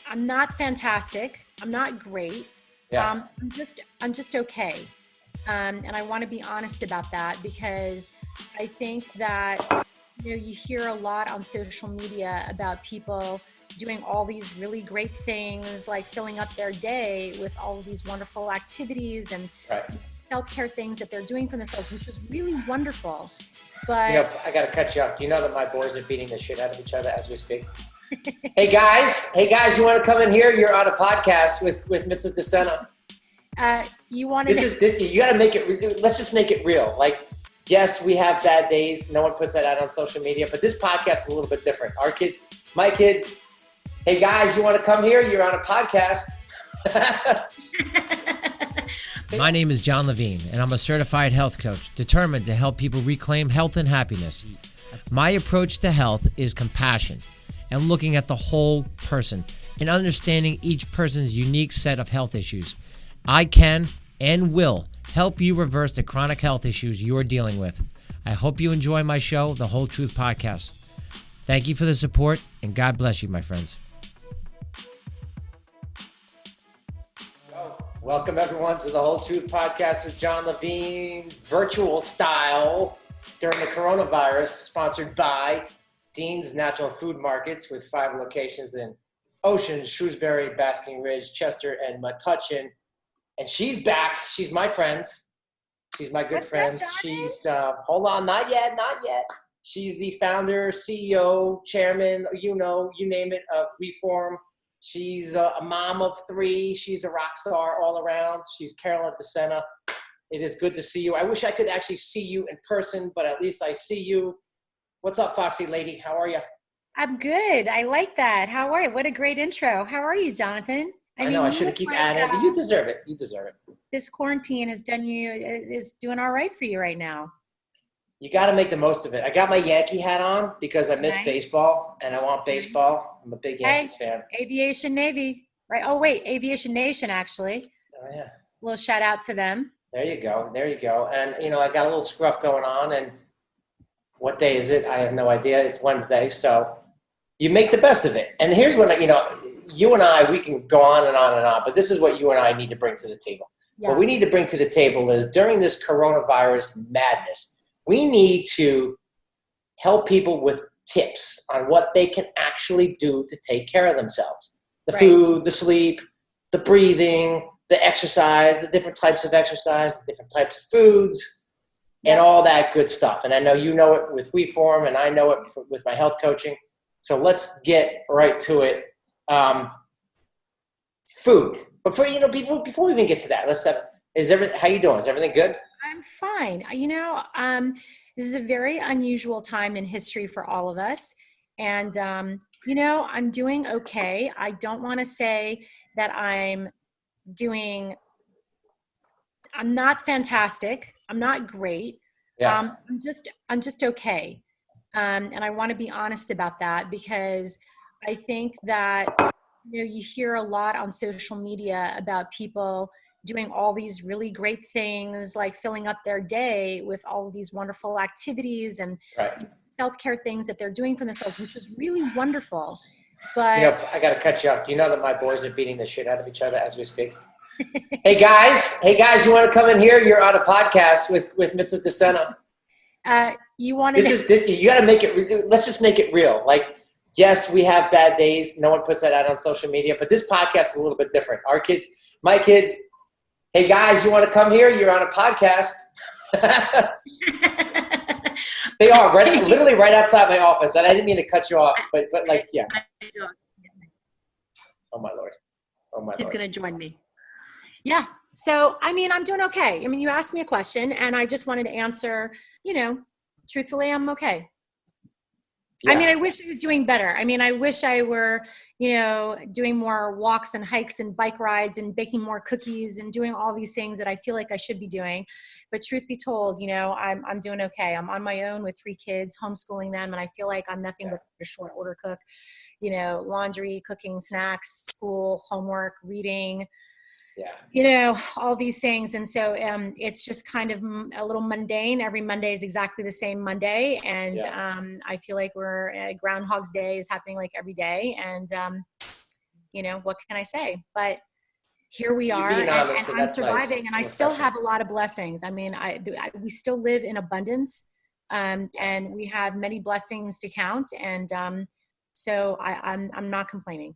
I'm not fantastic. I'm not great. Yeah. I'm just okay. And I want to be honest about that because I think that, you hear a lot on social media about people doing all these really great things, like filling up their day with all of these wonderful activities and Right. healthcare things that they're doing for themselves, which is really wonderful. But I got to cut you off. You know that my boys are beating the shit out of each other as we speak. Hey guys, you want to come in here? You're on a podcast with Mrs. Desena. you want to You got to make it. Let's just make it real. Like, yes, we have bad days. No one puts that out on social media, but this podcast is a little bit different. Our kids, my kids. Hey guys, you want to come here? You're on a podcast. My name is Jon Levine, and I'm a certified health coach determined to help people reclaim health and happiness. My approach to health is compassion and looking at the whole person and understanding each person's unique set of health issues. I can and will help you reverse the chronic health issues you're dealing with. I hope you enjoy my show, the Hol Truth Podcast. Thank you for the support, and God bless you, my friends. Welcome everyone to the Hol Truth Podcast with Jon Levine, virtual style during the coronavirus, sponsored by Dean's Natural Food Markets with 5 locations in Ocean, Shrewsbury, Basking Ridge, Chester, and Metuchen. And she's back. She's my friend. She's my good What's friend. that, She's, hold on, not yet. She's the founder, CEO, chairman, you name it, of Reform. She's a mom of 3. She's a rock star all around. She's Carolyn Desena. It is good to see you. I wish I could actually see you in person, but at least I see you. What's up, Foxy lady? How are you? I'm good. I like that. How are you? What a great intro. How are you, Jonathan? I know I should have keep adding it, but you deserve it. You deserve it. This quarantine is doing all right for you right now. You got to make the most of it. I got my Yankee hat on because I miss Nice. baseball, and I want baseball. I'm a big Yankees fan. Aviation Navy, right? Oh, wait, Aviation Nation, actually. Oh, yeah. Little shout out to them. There you go. And, I got a little scruff going on, and what day is it? I have no idea. It's Wednesday, so you make the best of it. And here's what, you and I, we can go on and on and on, but this is what you and I need to bring to the table. Yeah. What we need to bring to the table is during this coronavirus madness, we need to help people with tips on what they can actually do to take care of themselves. The Right. food, the sleep, the breathing, the exercise, the different types of exercise, the different types of foods, and all that good stuff. And I know you know it with WeForm, and I know it with my health coaching. So let's get right to it. Food. But before we even get to that, how you doing? Is everything good? I'm fine. This is a very unusual time in history for all of us. And, I'm doing okay. I don't want to say that I'm not fantastic. I'm not great. Yeah. I'm just okay. And I want to be honest about that because I think that, you hear a lot on social media about people doing all these really great things, like filling up their day with all of these wonderful activities and Right. healthcare things that they're doing for themselves, which is really wonderful. But I got to cut you off. You know that my boys are beating the shit out of each other as we speak. Hey guys, you want to come in here? You're on a podcast with Mrs. Desena. you want to You got to make it. Let's just make it real. Like, yes, we have bad days. No one puts that out on social media, but this podcast is a little bit different. Our kids, my kids. Hey guys, you want to come here? You're on a podcast. They are literally right outside my office, and I didn't mean to cut you off, but yeah. Oh my lord. He's going to join me. Yeah. So, I'm doing okay. You asked me a question and I just wanted to answer, truthfully, I'm okay. Yeah. I wish I was doing better. I wish I were, doing more walks and hikes and bike rides and baking more cookies and doing all these things that I feel like I should be doing. But truth be told, I'm doing okay. I'm on my own with 3 kids, homeschooling them. And I feel like I'm nothing but a short order cook, laundry, cooking, snacks, school, homework, reading, all these things. And so it's just kind of a little mundane. Every Monday is exactly the same Monday. And I feel like Groundhog's Day is happening like every day. And what can I say? But here we are, being honest, and I'm that's surviving, nice. and I still have a lot of blessings. I mean, we still live in abundance, and we have many blessings to count, and so I'm not complaining.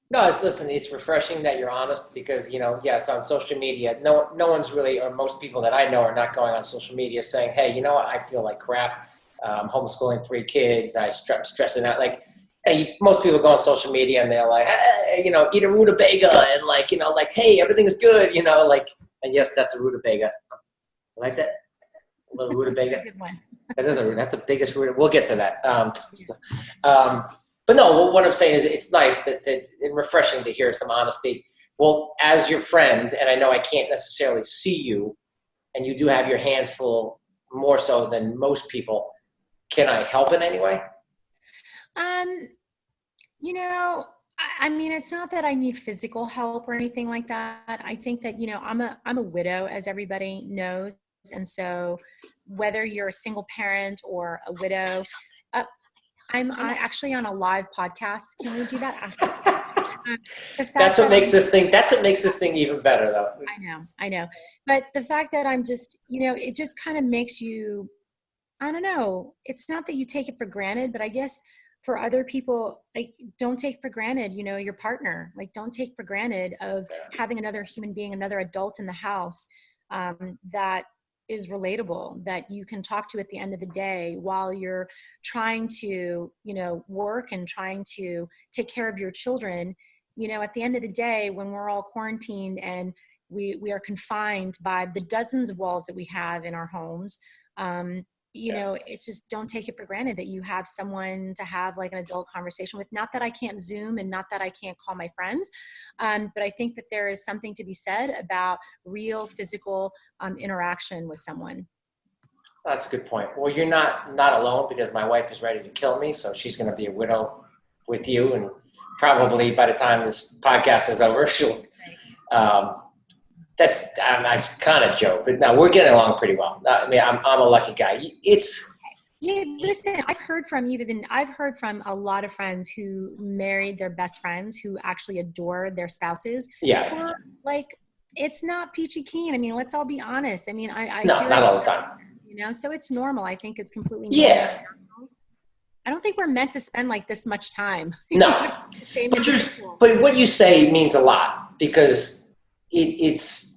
No, it's refreshing that you're honest because, yes, on social media, no one's really, or most people that I know are not going on social media saying, hey, you know what, I feel like crap. I'm homeschooling 3 kids. I'm stressing out. Like, hey, most people go on social media and they're like, hey, eat a rutabaga and like, hey, everything is good, and yes, that's a rutabaga. Like that? A little rutabaga. That's a good one. That's the biggest rutabaga. We'll get to that. But no, what I'm saying is it's nice that and refreshing to hear some honesty. Well, as your friend, and I know I can't necessarily see you, and you do have your hands full more so than most people, can I help in any way? I mean, it's not that I need physical help or anything like that. I think that, I'm a widow, as everybody knows. And so whether you're a single parent or a widow, I'm actually on a live podcast. Can we do that after? That's what makes this thing even better, though. I know. But the fact that I'm just, it just kind of makes you, I don't know. It's not that you take it for granted, but I guess for other people, like, don't take for granted, your partner. Like, don't take for granted of having another human being, another adult in the house that is relatable, that you can talk to at the end of the day while you're trying to, work and trying to take care of your children. At the end of the day, when we're all quarantined and we are confined by the dozens of walls that we have in our homes, it's just, don't take it for granted that you have someone to have like an adult conversation with. Not that I can't Zoom and not that I can't call my friends, but I think that there is something to be said about real physical interaction with someone. That's a good point. Well, you're not alone, because my wife is ready to kill me, so she's going to be a widow with you, and probably by the time this podcast is over, she'll. I kind of joke, but no, we're getting along pretty well. I mean, I'm a lucky guy. Listen, I've heard from a lot of friends who married their best friends who actually adore their spouses. Yeah. Like, it's not peachy keen. I mean, let's all be honest. I mean, I no, hear not all the time. So it's normal. I think it's completely normal. Yeah. I don't think we're meant to spend like this much time. No. But what you say means a lot, because this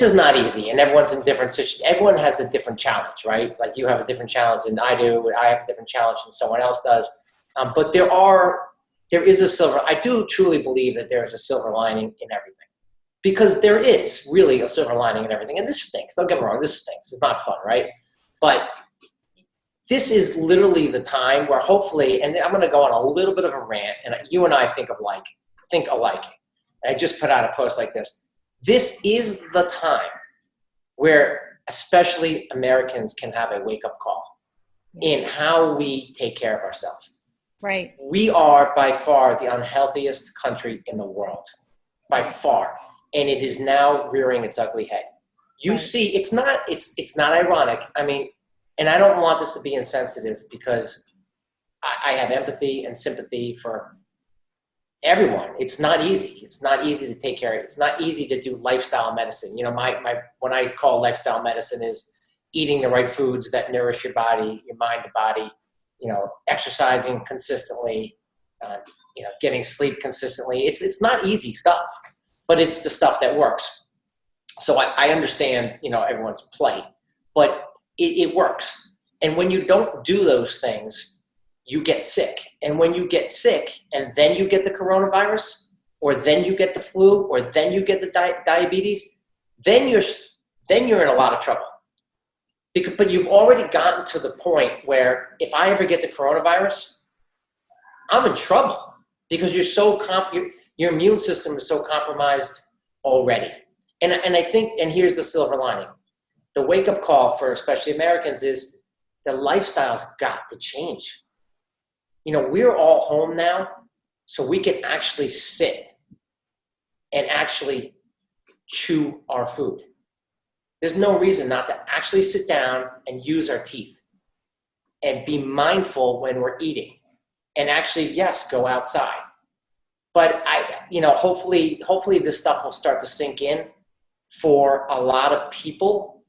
is not easy, and everyone's in different situations. Everyone has a different challenge, right? Like, you have a different challenge than I do. I have a different challenge than someone else does. But there is I do truly believe that there is a silver lining in everything, because there is really a silver lining in everything. And this stinks. Don't get me wrong. This stinks. It's not fun, right? But this is literally the time where hopefully, and I'm going to go on a little bit of a rant, and you and I think alike. And I just put out a post like this. This is the time where especially Americans can have a wake-up call in how we take care of ourselves. Right. We are by far the unhealthiest country in the world, by far. And it is now rearing its ugly head. You see, it's not ironic. I mean, and I don't want this to be insensitive, because I have empathy and sympathy for everyone. It's not easy. It's not easy to take care of. It's not easy to do lifestyle medicine. When I call lifestyle medicine is eating the right foods that nourish your body, your mind, the body, exercising consistently, getting sleep consistently. It's not easy stuff, but it's the stuff that works. So I understand, everyone's plight, but it works. And when you don't do those things, you get sick. And when you get sick and then you get the coronavirus, or then you get the flu, or then you get the diabetes, then you're in a lot of trouble. But you've already gotten to the point where if I ever get the coronavirus, I'm in trouble, because your immune system is so compromised already. And I think, and here's the silver lining. The wake-up call for especially Americans is the lifestyle's got to change. We're all home now, so we can actually sit and actually chew our food. There's no reason not to actually sit down and use our teeth and be mindful when we're eating. And actually, yes, go outside. But hopefully this stuff will start to sink in for a lot of people.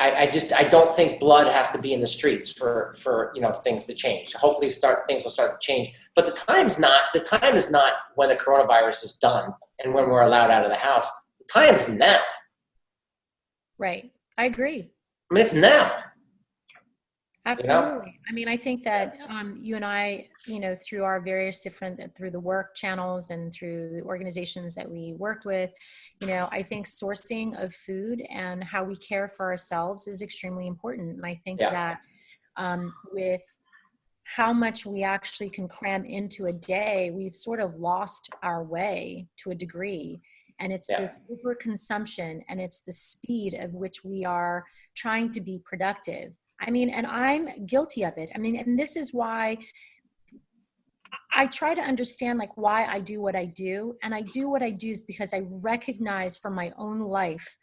I don't think blood has to be in the streets for things to change. Hopefully things will start to change. But the time is not when the coronavirus is done and when we're allowed out of the house. The time is now. Right. I agree. I mean, it's now. Absolutely. I mean, I think that you and I, through our various through the work channels and through the organizations that we work with, I think sourcing of food and how we care for ourselves is extremely important. And I think that with how much we actually can cram into a day, we've sort of lost our way to a degree. And it's this overconsumption, and it's the speed of which we are trying to be productive. I mean, and I'm guilty of it. I mean, and this is why I try to understand why I do what I do. And I do what I do is because I recognize from my own life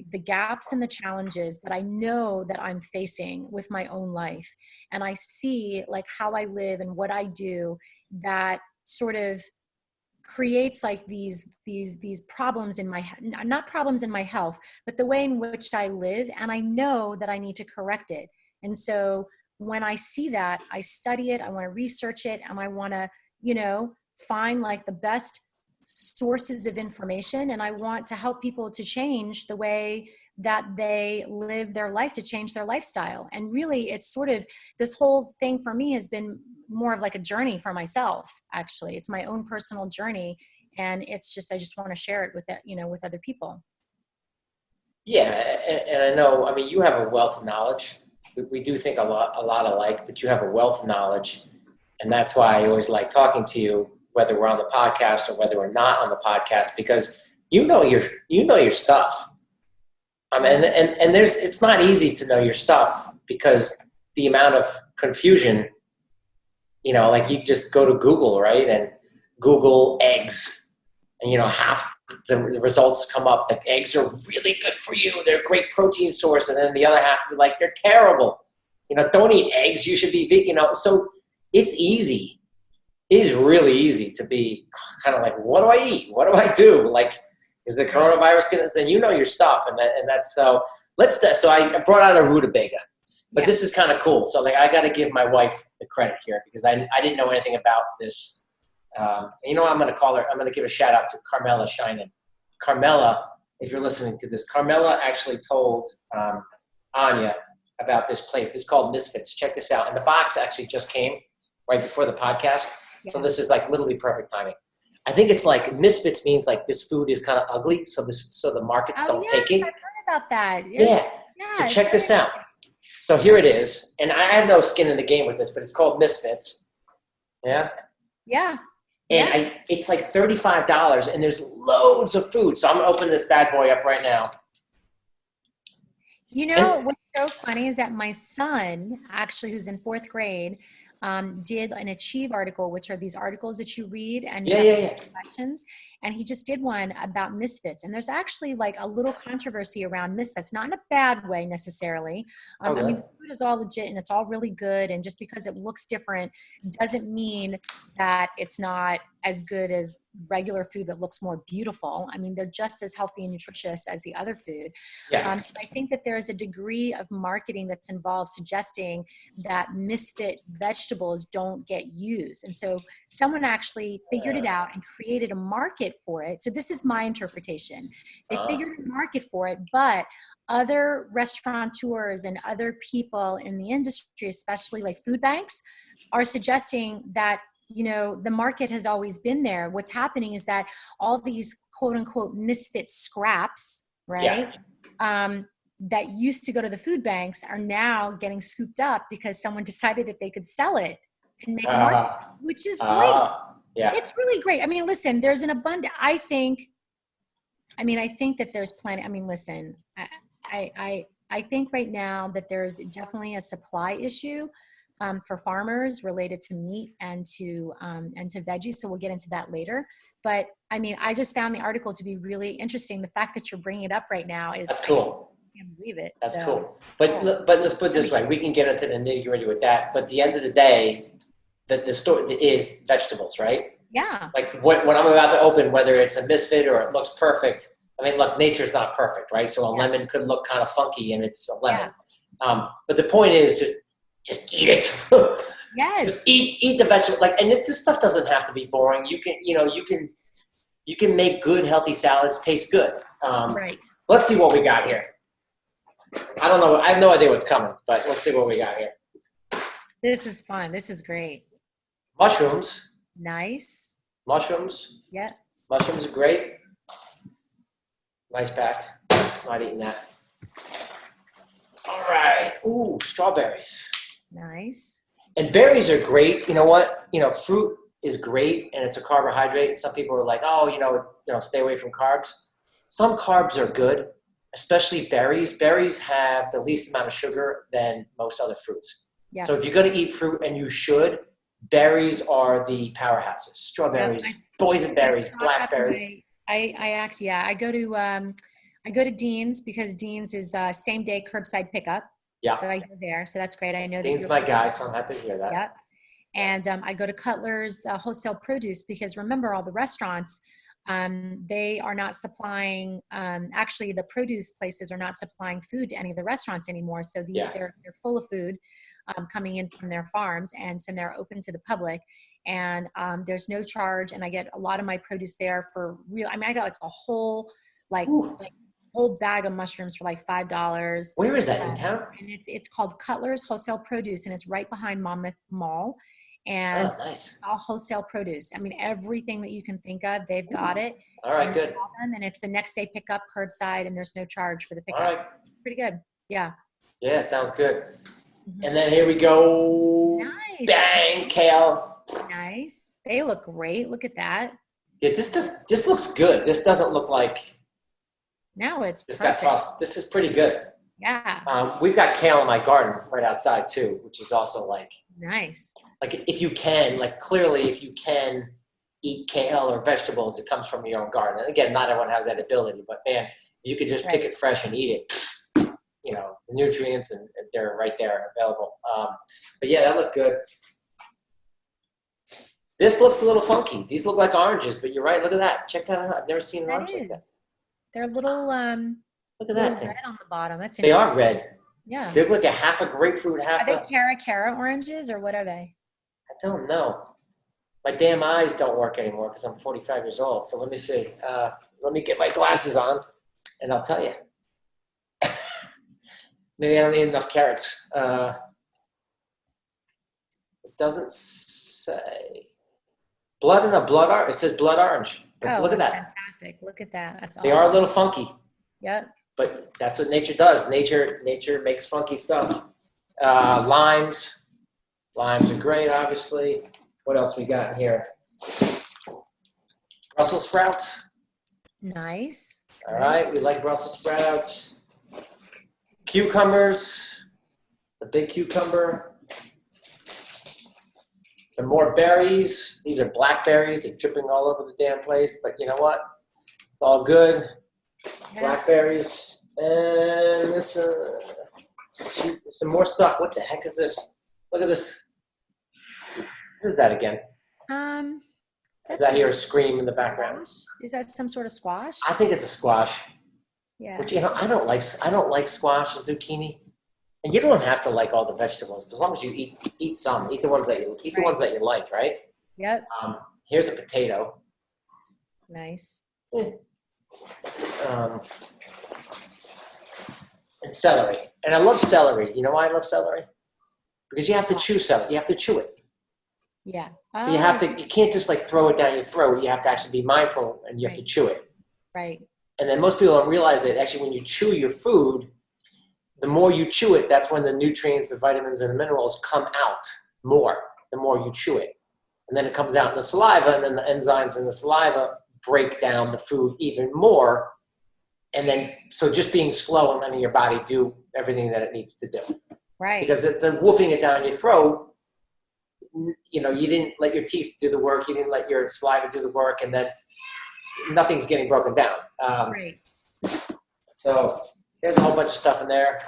the gaps and the challenges that I know that I'm facing with my own life. And I see how I live and what I do that sort of creates these problems in my, not problems in my health, but the way in which I live. And I know that I need to correct it. And so when I see that, I study it, I want to research it, and I want to, find the best sources of information. And I want to help people to change the way that they live their life, to change their lifestyle. And really, it's sort of, this whole thing for me has been more of a journey for myself. Actually, it's my own personal journey. And it's just, I just want to share it with with other people. Yeah. And I know, I mean, you have a wealth of knowledge. We do think a lot alike, but you have a wealth of knowledge. And that's why I always like talking to you, whether we're on the podcast or whether we're not on the podcast, because you know your stuff. I mean, and it's not easy to know your stuff because the amount of confusion, you just go to Google, right? And Google eggs, and half the results come up that eggs are really good for you. They're a great protein source. And then the other half be they're terrible. Don't eat eggs. You should be vegan. So it's easy. It is really easy to be kind of what do I eat? What do I do? Is the coronavirus going to, then your stuff. And that's, so I brought out a rutabaga, but this is kind of cool. So I got to give my wife the credit here because I didn't know anything about this. I'm going to call her, I'm going to give a shout out to Carmela Shinen. Carmela, if you're listening to this, Carmela actually told Anya about this place. It's called Misfits. Check this out. And the box actually just came right before the podcast. Yeah. So this is literally perfect timing. I think it's Misfits means this food is kind of ugly. So the markets don't take it. I've heard about that. Yeah. So check this out. So here it is. And I have no skin in the game with this, but it's called Misfits. Yeah. Yeah. And it's $35 and there's loads of food. So I'm going to open this bad boy up right now. What's so funny is that my son, actually, who's in 4th grade, did an Achieve article, which are these articles that you read and questions. And he just did one about Misfits. And there's actually a little controversy around Misfits, not in a bad way necessarily. I mean, the food is all legit and it's all really good. And just because it looks different doesn't mean that it's not as good as regular food that looks more beautiful. I mean, they're just as healthy and nutritious as the other food. I think that there's a degree of marketing that's involved suggesting that misfit vegetables don't get used. And so someone actually figured it out and created a market for it. So this is my interpretation. They figured a market for it, but other restaurateurs and other people in the industry, especially food banks, are suggesting that the market has always been there. What's happening is that all these quote unquote misfit scraps, right? That used to go to the food banks are now getting scooped up because someone decided that they could sell it and make money, which is great. Yeah. It's really great. I mean, listen, there's an abundant, I think that there's plenty. I mean, listen, I think right now that there's definitely a supply issue for farmers related to meat and to veggies. So we'll get into that later. But I mean, I just found the article to be really interesting. The fact that you're bringing it up right now is that's cool. can't believe it. That's so cool. But let's put it this way. We can get into the nitty-gritty with that. But at the end of the day, the story is vegetables, right? Yeah. Like what I'm about to open, whether it's a misfit or it looks perfect. I mean, look, nature's not perfect, right? So a lemon could look kind of funky and it's a lemon. But the point is just eat it. Yes. Just eat the vegetable. Like, and this stuff doesn't have to be boring. You can make good, healthy salads taste good. Right. Let's see what we got here. I don't know. I have no idea what's coming, but let's see what we got here. This is fun. This is great. Mushrooms. Nice. Mushrooms. Yeah. Mushrooms are great. Nice pack. Not eating that. All right. Ooh, strawberries. Nice. And berries are great. You know what? Fruit is great, and it's a carbohydrate. Some people are like, oh, stay away from carbs. Some carbs are good, especially berries. Berries have the least amount of sugar than most other fruits. Yeah. So if you're going to eat fruit, and you should, berries are the powerhouses. Strawberries, boysenberries, blackberries. I go to Dean's because Dean's is same day curbside pickup. Yeah. So I go there. So that's great. I know Dean's my guy, so I'm happy to hear that. Yeah. And I go to Cutler's wholesale produce because remember all the restaurants, they are not supplying, actually the produce places are not supplying food to any of the restaurants anymore. So they're full of food coming in from their farms. And so they're open to the public and there's no charge. And I get a lot of my produce there for real. I mean, I got like a whole, whole bag of mushrooms for like $5. Where is that in town? And it's called Cutler's Wholesale Produce, and it's right behind Monmouth Mall. And nice. All wholesale produce. I mean, everything that you can think of, they've got it. All right, good. And it's the next day pickup curbside, and there's no charge for the pickup. All right. Pretty good. Yeah. Yeah, sounds good. Mm-hmm. And then here we go. Nice. Bang, kale. Nice. They look great. Look at that. Yeah, this looks good. This doesn't look like. No, it's this perfect. got tossed. This is pretty good. Yeah. We've got kale in my garden right outside too, which is also like nice. Like if you can, clearly if you can eat kale or vegetables, it comes from your own garden. And again, not everyone has that ability, but man, you could just pick it fresh and eat it. The nutrients and they're right there available. But yeah, that looked good. This looks a little funky. These look like oranges, but you're right. Look at that. Check that out. I've never seen an orange like that. They're little look at that thing. Red on the bottom. That's they are red. Yeah. They look like a half a grapefruit, half Are they Cara oranges or what are they? I don't know. My damn eyes don't work anymore because I'm 45 years old. So let me see. Let me get my glasses on and I'll tell you. Maybe I don't need enough carrots. It doesn't say. Blood in a blood orange. It says blood orange. Look at that. Fantastic. Look at that. That's awesome. They are a little funky. Yep. But that's what nature does. Nature makes funky stuff. Limes. Limes are great, obviously. What else we got in here? Brussels sprouts. Nice. All right. We like Brussels sprouts. Cucumbers. The big cucumber. Some more berries. These are blackberries. They're dripping all over the damn place. But you know what? It's all good. Yeah. Blackberries. And this, some more stuff. What the heck is this? Look at this. What is that again? Is that here a scream in the background? Is that some sort of squash? I think it's a squash. Yeah. Which I don't like squash and zucchini. And you don't have to like all the vegetables, but as long as you eat some, eat the ones that you like, right? Yep. Here's a potato. Nice. And celery. And I love celery. You know why I love celery? Because you have to chew celery. You have to chew it. Yeah. So you can't just throw it down your throat. You have to actually be mindful and you have to chew it. Right. And then most people don't realize that actually when you chew your food, the more you chew it, that's when the nutrients, the vitamins, and the minerals come out more, the more you chew it. And then it comes out in the saliva, and then the enzymes in the saliva break down the food even more. And then, so just being slow and letting your body do everything that it needs to do. Right. Because the woofing it down your throat, you didn't let your teeth do the work, you didn't let your saliva do the work, and then nothing's getting broken down. Right. So There's a whole bunch of stuff in there.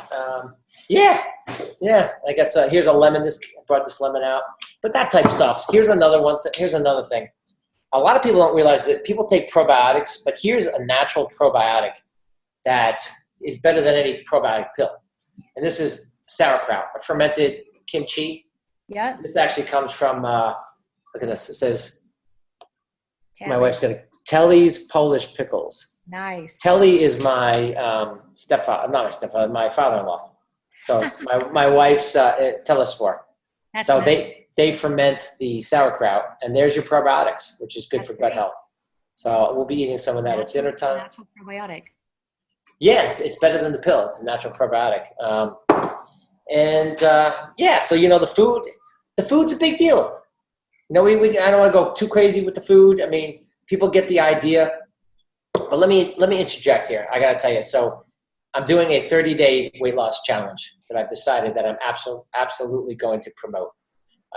Yeah. I got here's a lemon. I brought this lemon out. But that type of stuff. Here's another one. Here's another thing. A lot of people don't realize that people take probiotics, but here's a natural probiotic that is better than any probiotic pill. And this is sauerkraut, a fermented kimchi. Yeah. This actually comes from, look at this. It says, Telly. My wife's got Telly's Polish Pickles. Nice. Telly is my stepfather, not my stepfather, my father-in-law. So my wife's Telesphore. That's So nice. they ferment the sauerkraut, and there's your probiotics, which is good That's for gut great. health. So we'll be eating some of that at dinner time. Natural probiotic. Yeah, it's better than the pill. It's a natural probiotic. So the food's a big deal. I don't want to go too crazy with the food. I mean, people get the idea. But let me interject here. I got to tell you. So I'm doing a 30-day weight loss challenge that I've decided that I'm absolutely going to promote.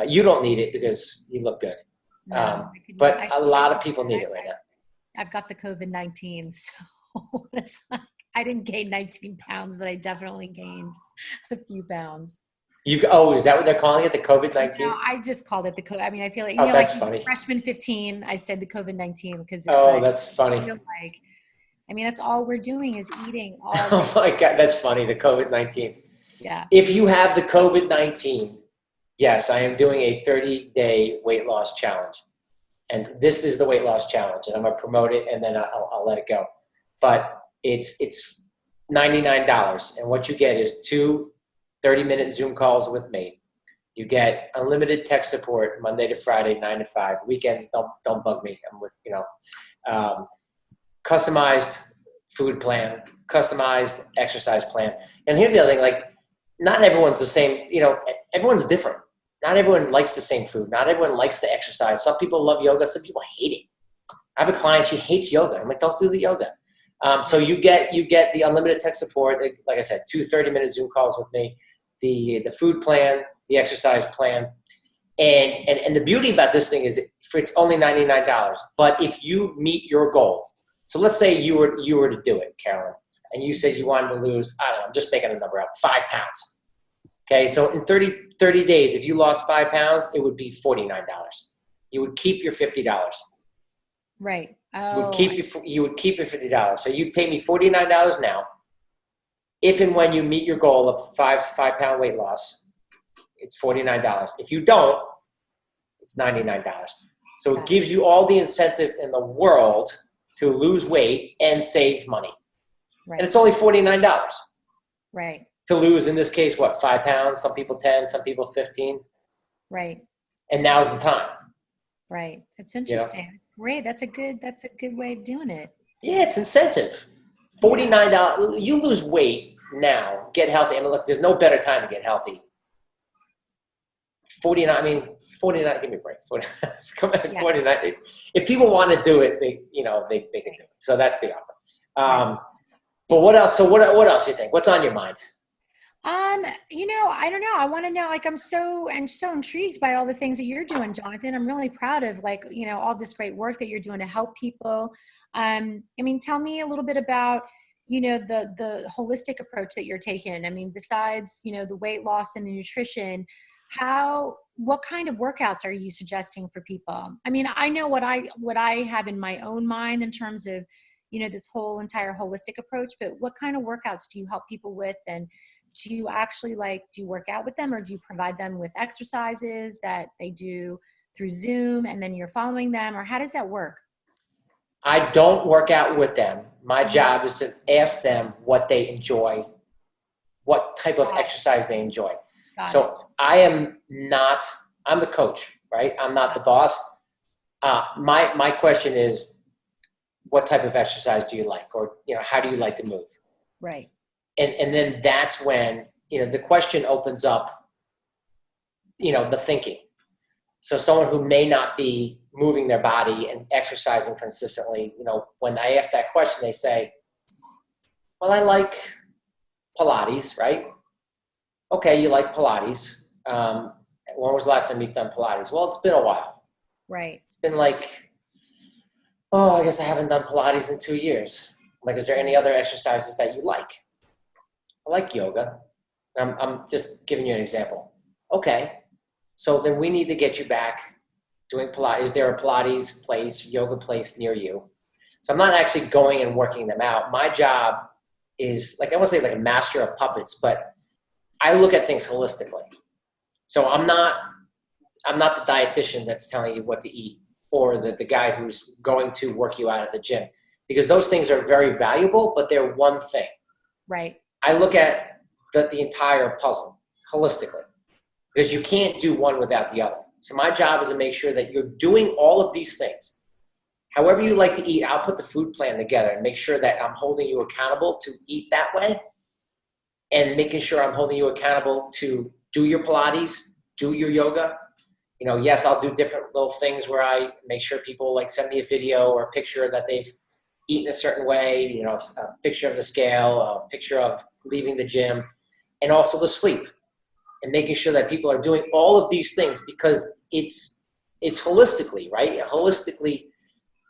You don't need it because you look good. No, But a lot of people need it right now. I've got the COVID-19, so it's like I didn't gain 19 pounds, but I definitely gained a few pounds. Is that what they're calling it, the COVID-19? No, I just called it the COVID. I mean, I feel like, that's funny. Freshman 15, I said the COVID-19 because That's funny. I feel like, that's all we're doing is eating all Oh my God, that's funny, the COVID-19. Yeah. If you have the COVID-19, yes, I am doing a 30-day weight loss challenge. And this is the weight loss challenge, and I'm going to promote it, and then I'll let it go. But it's $99, and what you get is 2 30-minute Zoom calls with me. You get unlimited tech support Monday to Friday, 9 to 5. Weekends, don't bug me. I'm with customized food plan, customized exercise plan. And here's the other thing: like, not everyone's the same. Everyone's different. Not everyone likes the same food. Not everyone likes to exercise. Some people love yoga. Some people hate it. I have a client, she hates yoga. I'm like, don't do the yoga. So you get the unlimited tech support. Like I said, 2 30-minute Zoom calls with me, the food plan, the exercise plan. And the beauty about this thing is it's only $99. But if you meet your goal, so let's say you were to do it, Carolyn, and you said you wanted to lose, I don't know, I'm just making a number up, 5 pounds. Okay, so in 30 days, if you lost 5 pounds, it would be $49. You would keep your $50. Right. You would keep your $50. So you pay me $49 now. If and when you meet your goal of 5-pound weight loss, it's $49. If you don't, it's $99. So it gives you all the incentive in the world to lose weight and save money. Right. And it's only $49. Right. To lose, in this case, 5 pounds? Some people 10, some people 15. Right. And now's the time. Right. It's interesting. Great. That's a good way of doing it. Yeah, it's incentive. $49. You lose weight now, get healthy. I mean, look, there's no better time to get healthy. 49. Give me a break. 49. If people want to do it, they can do it. So that's the offer. But what else? So what else do you think? What's on your mind? I don't know. I want to know, I'm so intrigued by all the things that you're doing, Jonathan. I'm really proud of all this great work that you're doing to help people. Tell me a little bit about, the holistic approach that you're taking. Besides, the weight loss and the nutrition, what kind of workouts are you suggesting for people? I know what I have in my own mind in terms of, this whole entire holistic approach, but what kind of workouts do you help people with? And do you actually do you work out with them, or do you provide them with exercises that they do through Zoom and then you're following them, or how does that work? I don't work out with them. My job is to ask them what they enjoy, what type of exercise they enjoy. So I'm the coach, right? I'm not the boss. My question is, what type of exercise do you like? Or, how do you like to move? Right. And then that's when, the question opens up, the thinking. So someone who may not be moving their body and exercising consistently, when I ask that question, they say, well, I like Pilates, right? Okay, you like Pilates. When was the last time you've done Pilates? Well, it's been a while. Right. It's been I guess I haven't done Pilates in 2 years. Is there any other exercises that you like? I like yoga. I'm just giving you an example. Okay. So then we need to get you back doing Pilates. Is there a Pilates place, yoga place near you? So I'm not actually going and working them out. My job is like, I won't say like a master of puppets, but I look at things holistically. So I'm not the dietitian that's telling you what to eat, or the guy who's going to work you out at the gym, because those things are very valuable, but they're one thing. Right. I look at the entire puzzle holistically, because you can't do one without the other. So my job is to make sure that you're doing all of these things. However you like to eat, I'll put the food plan together and make sure that I'm holding you accountable to eat that way, and making sure I'm holding you accountable to do your Pilates, do your yoga. You know, yes, I'll do different little things where I make sure people like send me a video or a picture that they've eaten a certain way, you know, a picture of the scale, a picture of leaving the gym, and also the sleep, and making sure that people are doing all of these things, because it's holistically, right? Holistically,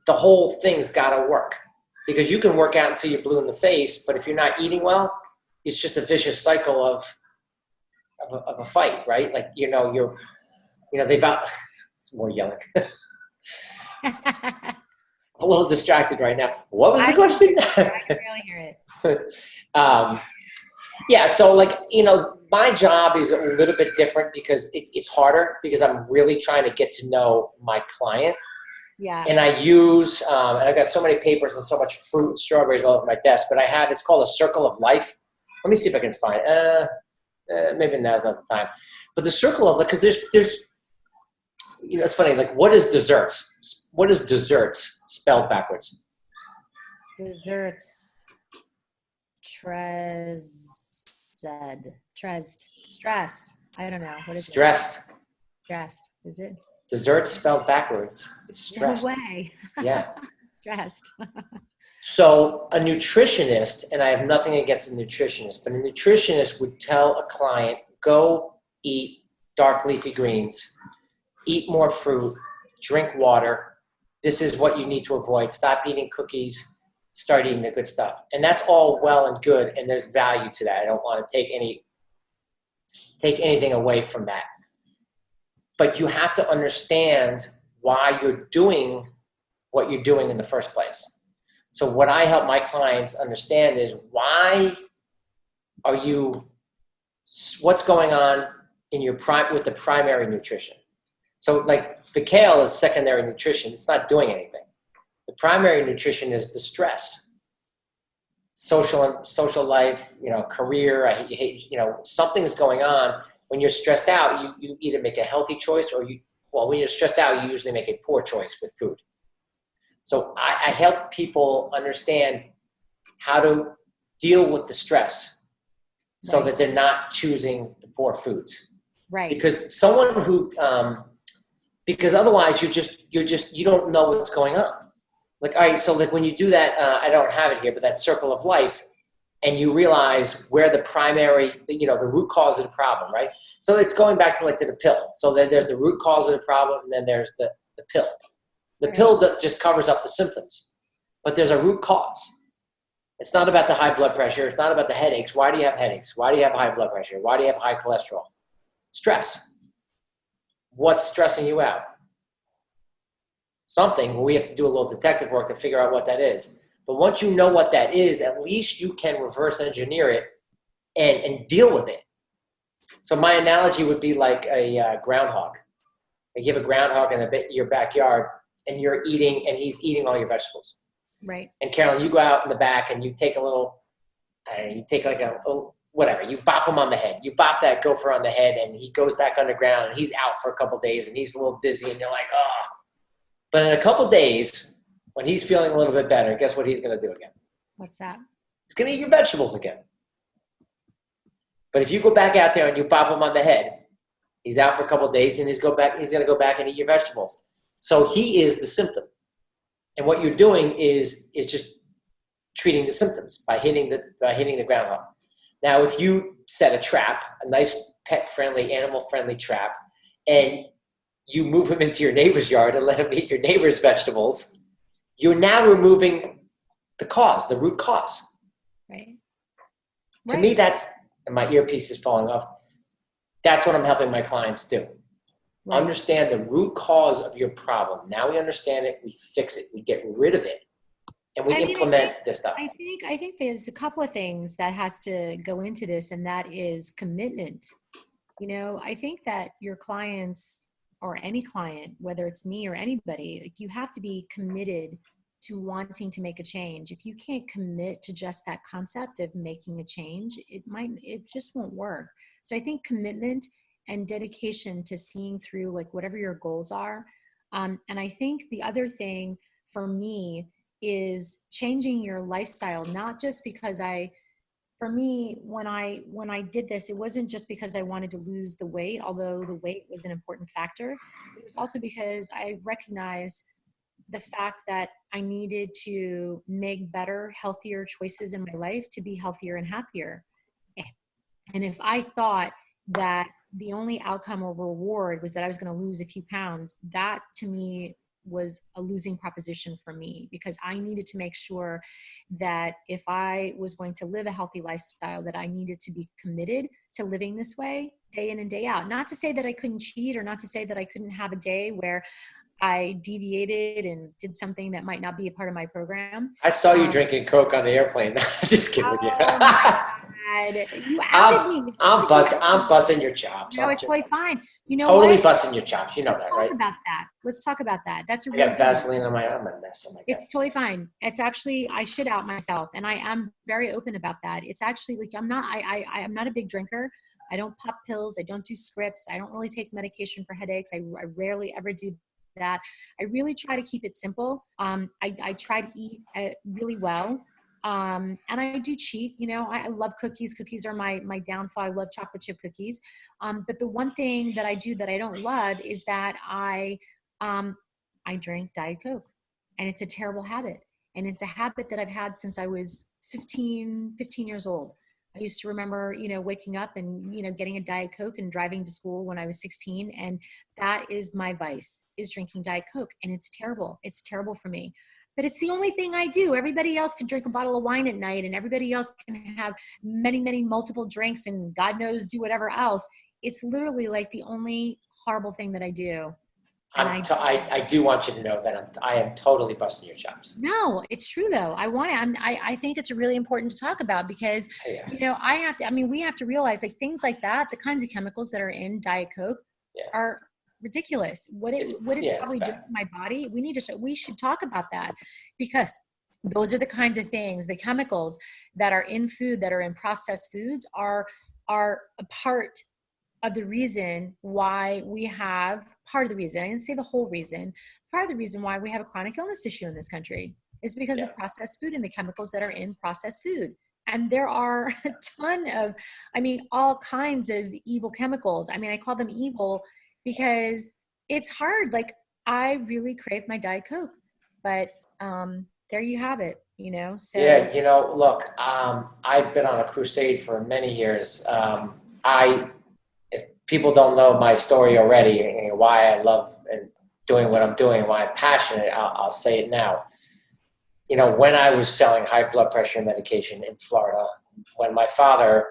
the whole thing's got to work, because you can work out until you're blue in the face, but if you're not eating well, it's just a vicious cycle of a fight, right? Like, they've out, it's more yelling. I'm a little distracted right now. What was the question? I can really hear it. Yeah, so like, my job is a little bit different because it's harder, because I'm really trying to get to know my client. Yeah. And I use, and I've got so many papers and so much fruit and strawberries all over my desk, but it's called a circle of life. Let me see if I can find it. Maybe now's not the time. But the circle of life, because there's, it's funny, like, what is desserts? What is desserts spelled backwards? Desserts. Stressed. I don't know. What is Stressed. it? Stressed. Is it? Desserts spelled backwards. It's stressed. No way. Yeah. Stressed. So a nutritionist, and I have nothing against a nutritionist, but a nutritionist would tell a client, go eat dark leafy greens, eat more fruit, drink water. This is what you need to avoid. Stop eating cookies, start eating the good stuff. And that's all well and good, and there's value to that. I don't want to take anything away from that. But you have to understand why you're doing what you're doing in the first place. So what I help my clients understand is, what's going on in your with the primary nutrition. So like the kale is secondary nutrition. It's not doing anything. The primary nutrition is the stress, social life, career. Something's going on. When you're stressed out, you either make a healthy choice, or when you're stressed out, you usually make a poor choice with food. So I help people understand how to deal with the stress, so that they're not choosing the poor foods. Right. Because someone who, because otherwise you don't know what's going on. Like, all right, so like when you do that, I don't have it here, but that circle of life, and you realize where the primary, the root cause of the problem, right? So it's going back to the pill. So then there's the root cause of the problem, and then there's the pill. The pill just covers up the symptoms, but there's a root cause. It's not about the high blood pressure. It's not about the headaches. Why do you have headaches? Why do you have high blood pressure? Why do you have high cholesterol? Stress. What's stressing you out? Something. We have to do a little detective work to figure out what that is. But once you know what that is, at least you can reverse engineer it and deal with it. So my analogy would be like a groundhog. Like you have a groundhog in your backyard, and you're eating, and he's eating all your vegetables. Right. And Carolyn, you go out in the back and you take whatever, you bop him on the head. You bop that gopher on the head, and he goes back underground, and he's out for a couple of days, and he's a little dizzy, and you're like, oh. But in a couple of days, when he's feeling a little bit better, guess what he's going to do again? What's that? He's going to eat your vegetables again. But if you go back out there and you bop him on the head, he's out for a couple of days, and he's going to go back and eat your vegetables. So he is the symptom. And what you're doing is just treating the symptoms by hitting the groundhog. Now, if you set a trap, a nice pet-friendly, animal-friendly trap, and you move him into your neighbor's yard and let him eat your neighbor's vegetables, you're now removing the root cause. Right. To me, that's, and my earpiece is falling off. That's what I'm helping my clients do. Right. Understand the root cause of your problem. Now we understand it, we fix it, we get rid of it, and we implement this stuff. I think there's a couple of things that has to go into this, and that is commitment. You know, I think that your clients, or any client, whether it's me or anybody, like, you have to be committed to wanting to make a change. If you can't commit to just that concept of making a change, it just won't work. So I think commitment and dedication to seeing through like whatever your goals are. And I think the other thing for me is changing your lifestyle, not just because for me, when I did this, it wasn't just because I wanted to lose the weight, although the weight was an important factor. It was also because I recognized the fact that I needed to make better, healthier choices in my life to be healthier and happier. And if I thought that the only outcome or reward was that I was going to lose a few pounds, that to me was a losing proposition for me, because I needed to make sure that if I was going to live a healthy lifestyle, that I needed to be committed to living this way day in and day out. Not to say that I couldn't cheat, or not to say that I couldn't have a day where I deviated and did something that might not be a part of my program. I saw you drinking Coke on the airplane. Just kidding with you. Oh my God. You outed me. I'm busting your chops. No, it's totally fine. You know totally what? busting your chops. You know that, right? Let's talk about that. That's a I got Vaseline on my, I'm a mess. Oh my God. It's totally fine. It's actually, I should out myself, and I am very open about that. It's actually like, I'm not a big drinker. I don't pop pills. I don't do scripts. I don't really take medication for headaches. I rarely ever do that. I really try to keep it simple. I try to eat really well. And I do cheat, you know, I love cookies. Cookies are my downfall. I love chocolate chip cookies. But the one thing that I do that I don't love is that I drink Diet Coke, and it's a terrible habit. And it's a habit that I've had since I was 15 years old. I used to remember, you know, waking up and, you know, getting a Diet Coke and driving to school when I was 16. And that is my vice, is drinking Diet Coke. And it's terrible. It's terrible for me. But it's the only thing I do. Everybody else can drink a bottle of wine at night, and everybody else can have many multiple drinks, and God knows do whatever else. It's literally like the only horrible thing that I do. I do want you to know that I am totally busting your chops. No, it's true though. I think it's really important to talk about, because, you know, we have to realize, like, things like that, the kinds of chemicals that are in Diet Coke are ridiculous. What it's probably doing to my body. We should talk about that, because those are the kinds of things, the chemicals that are in food, that are in processed foods, are a part of the reason why we have, part of the reason, I didn't say the whole reason, part of the reason why we have a chronic illness issue in this country is because of processed food and the chemicals that are in processed food. And there are a ton of, all kinds of evil chemicals. I call them evil because it's hard. Like, I really crave my Diet Coke, but there you have it, you know? So yeah, you know, look, I've been on a crusade for many years. If people don't know my story already and why I love and doing what I'm doing, why I'm passionate, I'll say it now. You know, when I was selling high blood pressure medication in Florida, when my father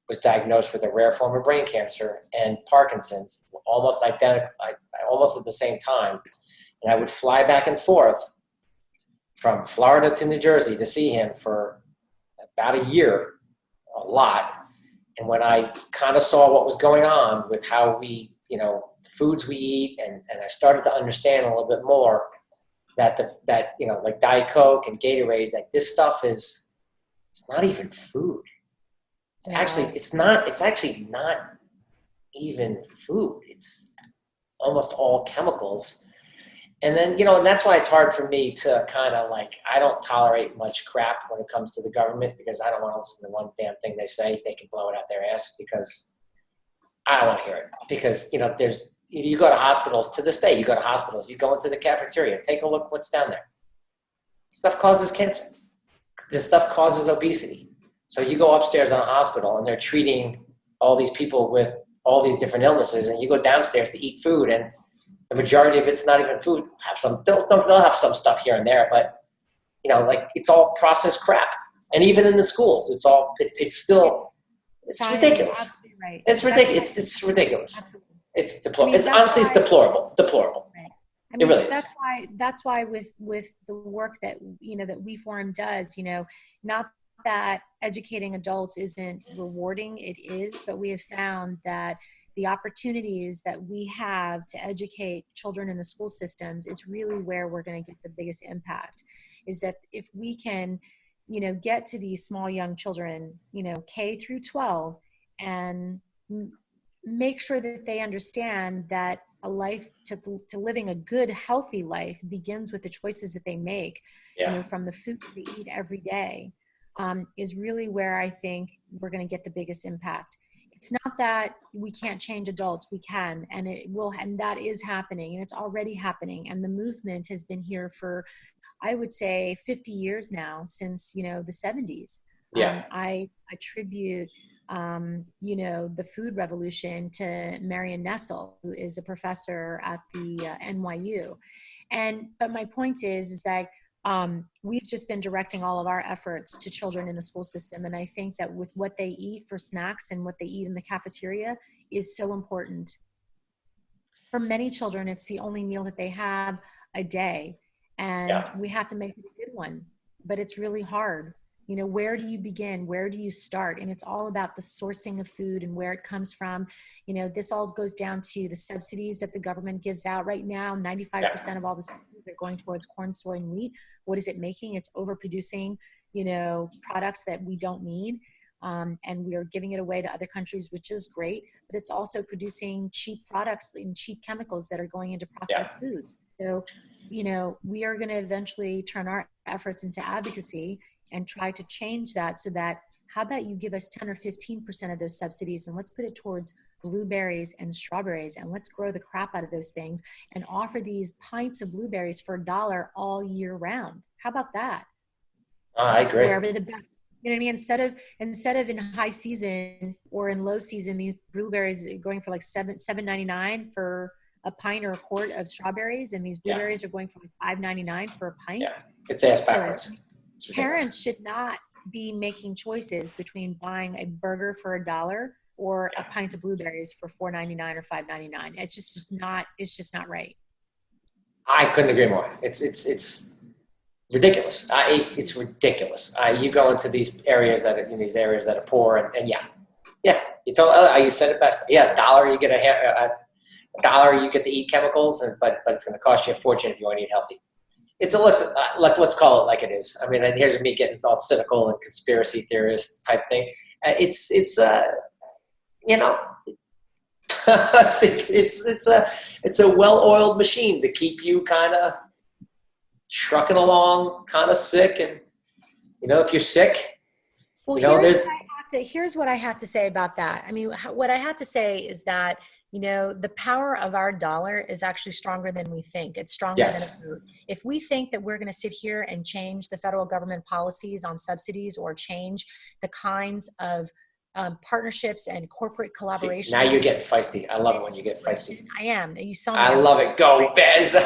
was diagnosed with a rare form of brain cancer and Parkinson's, almost identical, almost at the same time, and I would fly back and forth from Florida to New Jersey to see him for about a year, a lot. And when I kind of saw what was going on with how we, you know, the foods we eat, and I started to understand a little bit more that you know, like Diet Coke and Gatorade, like this stuff it's not even food. It's actually not even food. It's almost all chemicals. And then, you know, and that's why it's hard for me to kind of like, I don't tolerate much crap when it comes to the government, because I don't want to listen to one damn thing they say. They can blow it out their ass, because I don't want to hear it. Because, you know, you go to hospitals to this day, you go into the cafeteria, take a look what's down there. Stuff causes cancer. This stuff causes obesity. So you go upstairs in a hospital and they're treating all these people with all these different illnesses, and you go downstairs to eat food, and the majority of it's not even food. They'll have some stuff here and there, but, you know, like, it's all processed crap. And even in the schools, it's still, it's ridiculous. Absolutely right. It's ridiculous. It's ridiculous. Absolutely. It's deplorable. It's deplorable. It's deplorable. Right. I mean, it really that's is. That's why with the work that, that We Forum does, not that educating adults isn't rewarding, it is, but we have found that the opportunities that we have to educate children in the school systems is really where we're going to get the biggest impact. Is that if we can, get to these small young children, K through 12, and make sure that they understand that a life to living a good, healthy life begins with the choices that they make, from the food that they eat every day, is really where I think we're going to get the biggest impact. It's not that we can't change adults, we can, and it will, and that is happening, and it's already happening. And the movement has been here for, I would say, 50 years now, since, the 70s. I attribute, the food revolution to Marion Nestle, who is a professor at the NYU. But my point is that we've just been directing all of our efforts to children in the school system. And I think that with what they eat for snacks and what they eat in the cafeteria is so important. For many children, it's the only meal that they have a day. And we have to make it a good one, but it's really hard. Where do you begin? Where do you start? And it's all about the sourcing of food and where it comes from. This all goes down to the subsidies that the government gives out right now. 95% of all the subsidies are going towards corn, soy, and wheat. What is it making? It's overproducing, products that we don't need. And we are giving it away to other countries, which is great, but it's also producing cheap products and cheap chemicals that are going into processed foods. So, we are going to eventually turn our efforts into advocacy and try to change that, so that, how about you give us 10 or 15% of those subsidies, and let's put it towards blueberries and strawberries, and let's grow the crap out of those things and offer these pints of blueberries for $1 all year round. How about that? I agree. Wherever the best, instead of in high season or in low season, these blueberries are going for like $7.99 for a pint or a quart of strawberries, and these blueberries are going for like $5.99 for a pint. Yeah, it's ass backwards. Parents should not be making choices between buying a burger for $1 or a pint of blueberries for $4.99 or $5.99. It's just not. It's just not right. I couldn't agree more. It's ridiculous. It's ridiculous. You go into these areas that are poor, and you said it best. Yeah, $1 you get $1 you get to eat chemicals, but it's going to cost you a fortune if you want to eat healthy. It's let's call it like it is. I mean, and here's me getting all cynical and conspiracy theorist type thing. It's a well-oiled machine to keep you kind of trucking along, kind of sick, and if you're sick, here's what I have to say about that. I mean, what I have to say is that the power of our dollar is actually stronger than we think. It's stronger than a food. If we think that we're going to sit here and change the federal government policies on subsidies, or change the kinds of partnerships and corporate collaboration. Now you're getting feisty. I love it when you get feisty. I am. You saw me. I love it. Go, Bez.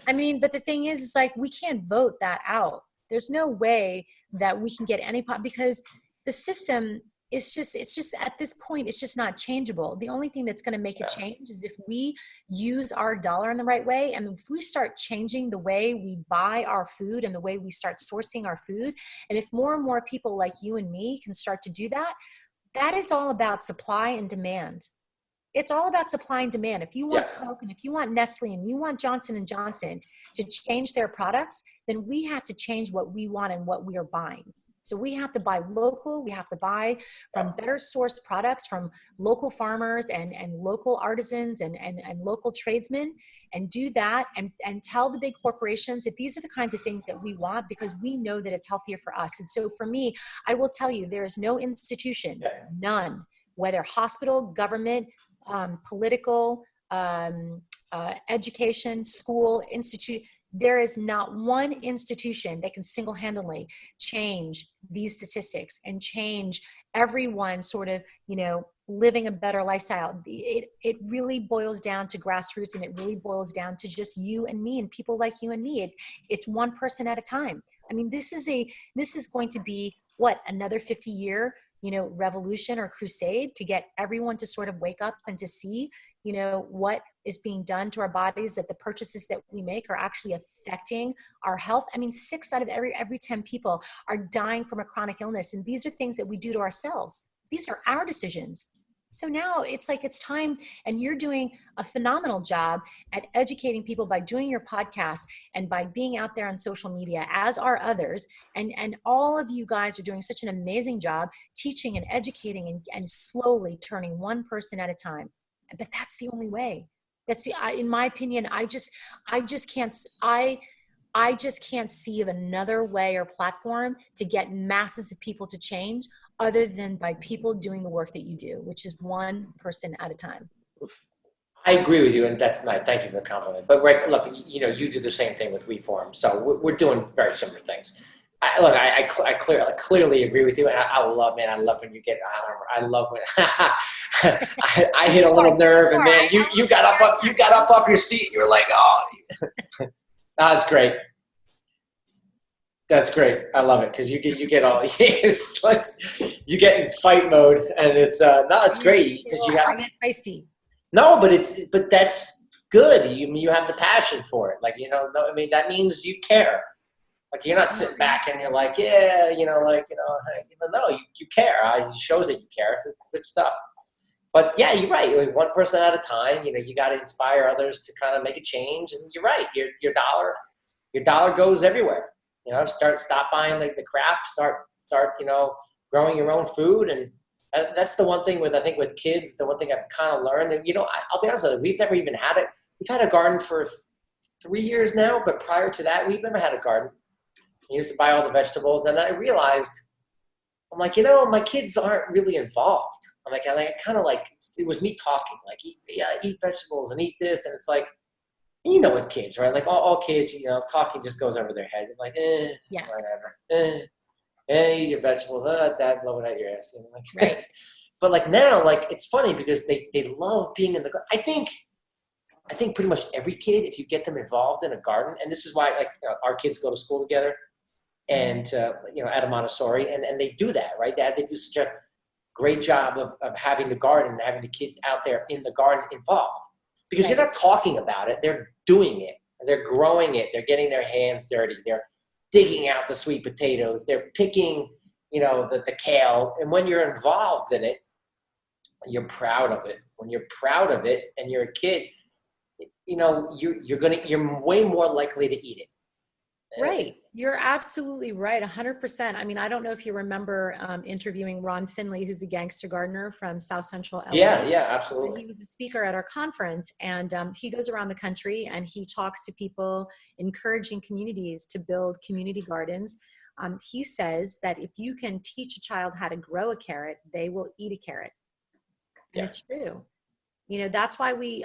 I mean, but the thing is like, we can't vote that out. There's no way that we can get any because the system, it's just at this point, it's just not changeable. The only thing that's going to make it change is if we use our dollar in the right way. And if we start changing the way we buy our food and the way we start sourcing our food. And if more and more people like you and me can start to do that, that is all about supply and demand. It's all about supply and demand. If you want Coke, and if you want Nestle, and you want Johnson & Johnson to change their products, then we have to change what we want and what we are buying. So we have to buy local. We have to buy from better sourced products from local farmers and local artisans and local tradesmen, and do that and tell the big corporations that these are the kinds of things that we want, because we know that it's healthier for us. And so for me, I will tell you, there is no institution, none, whether hospital, government, political, education, school, institute, there is not one institution that can single-handedly change these statistics and change everyone sort of, living a better lifestyle. It really boils down to grassroots, and it really boils down to just you and me and people like you and me. It's one person at a time. I mean, this is going to be another 50-year, revolution or crusade to get everyone to sort of wake up and to see, what is being done to our bodies, that the purchases that we make are actually affecting our health. I mean, 6 out of every 10 people are dying from a chronic illness. And these are things that we do to ourselves. These are our decisions. So now it's like, it's time, and you're doing a phenomenal job at educating people by doing your podcast and by being out there on social media, as are others. And all of you guys are doing such an amazing job teaching and educating and slowly turning one person at a time. But that's the only way. In my opinion, I just can't see of another way or platform to get masses of people to change other than by people doing the work that you do, which is one person at a time. I agree with you, and that's nice. Thank you for the compliment. But right, look, you do the same thing with Reform, so we're doing very similar things. I clearly agree with you, and I love when you get on. I love when I hit a little nerve, and man, you got up off your seat. You were like, oh, that's great. That's great. I love it because you get all you get in fight mode, and it's great because you have. I get feisty. No, but that's good. You have the passion for it. Like, that means you care. Like, you're not sitting back and you're like, no, you care. It shows that you care. It's good stuff. But yeah, you're right. Like, one person at a time. You got to inspire others to kind of make a change. And you're right. Your dollar goes everywhere. Stop buying like the crap. Start growing your own food. And that's the one thing with kids. The one thing I've kind of learned. And I'll be honest with you, we've never even had it. We've had a garden for 3 years now, but prior to that, we've never had a garden. I used to buy all the vegetables, and I realized, I'm like, my kids aren't really involved. I'm like, it was me talking, like, eat vegetables and eat this, and it's like, with kids, right? Like all kids, talking just goes over their head. I'm like, whatever. Eat your vegetables. Dad, blow it out your ass. Right. But like now, like it's funny because they love being in the garden. I think pretty much every kid, if you get them involved in a garden, and this is why our kids go to school together, and at a Montessori, and they do that, right? They do such a great job of having the garden and having the kids out there in the garden involved, because You're not talking about it, they're doing it, they're growing it, they're getting their hands dirty, they're digging out the sweet potatoes, they're picking the kale, and when you're involved in it, you're proud of it. When you're proud of it and you're a kid, you're way more likely to eat it. Right. You're absolutely right. 100%. I mean, I don't know if you remember interviewing Ron Finley, who's the gangster gardener from South Central LA. Yeah, absolutely. He was a speaker at our conference, and he goes around the country and he talks to people, encouraging communities to build community gardens. He says that if you can teach a child how to grow a carrot, they will eat a carrot. And it's true. That's why we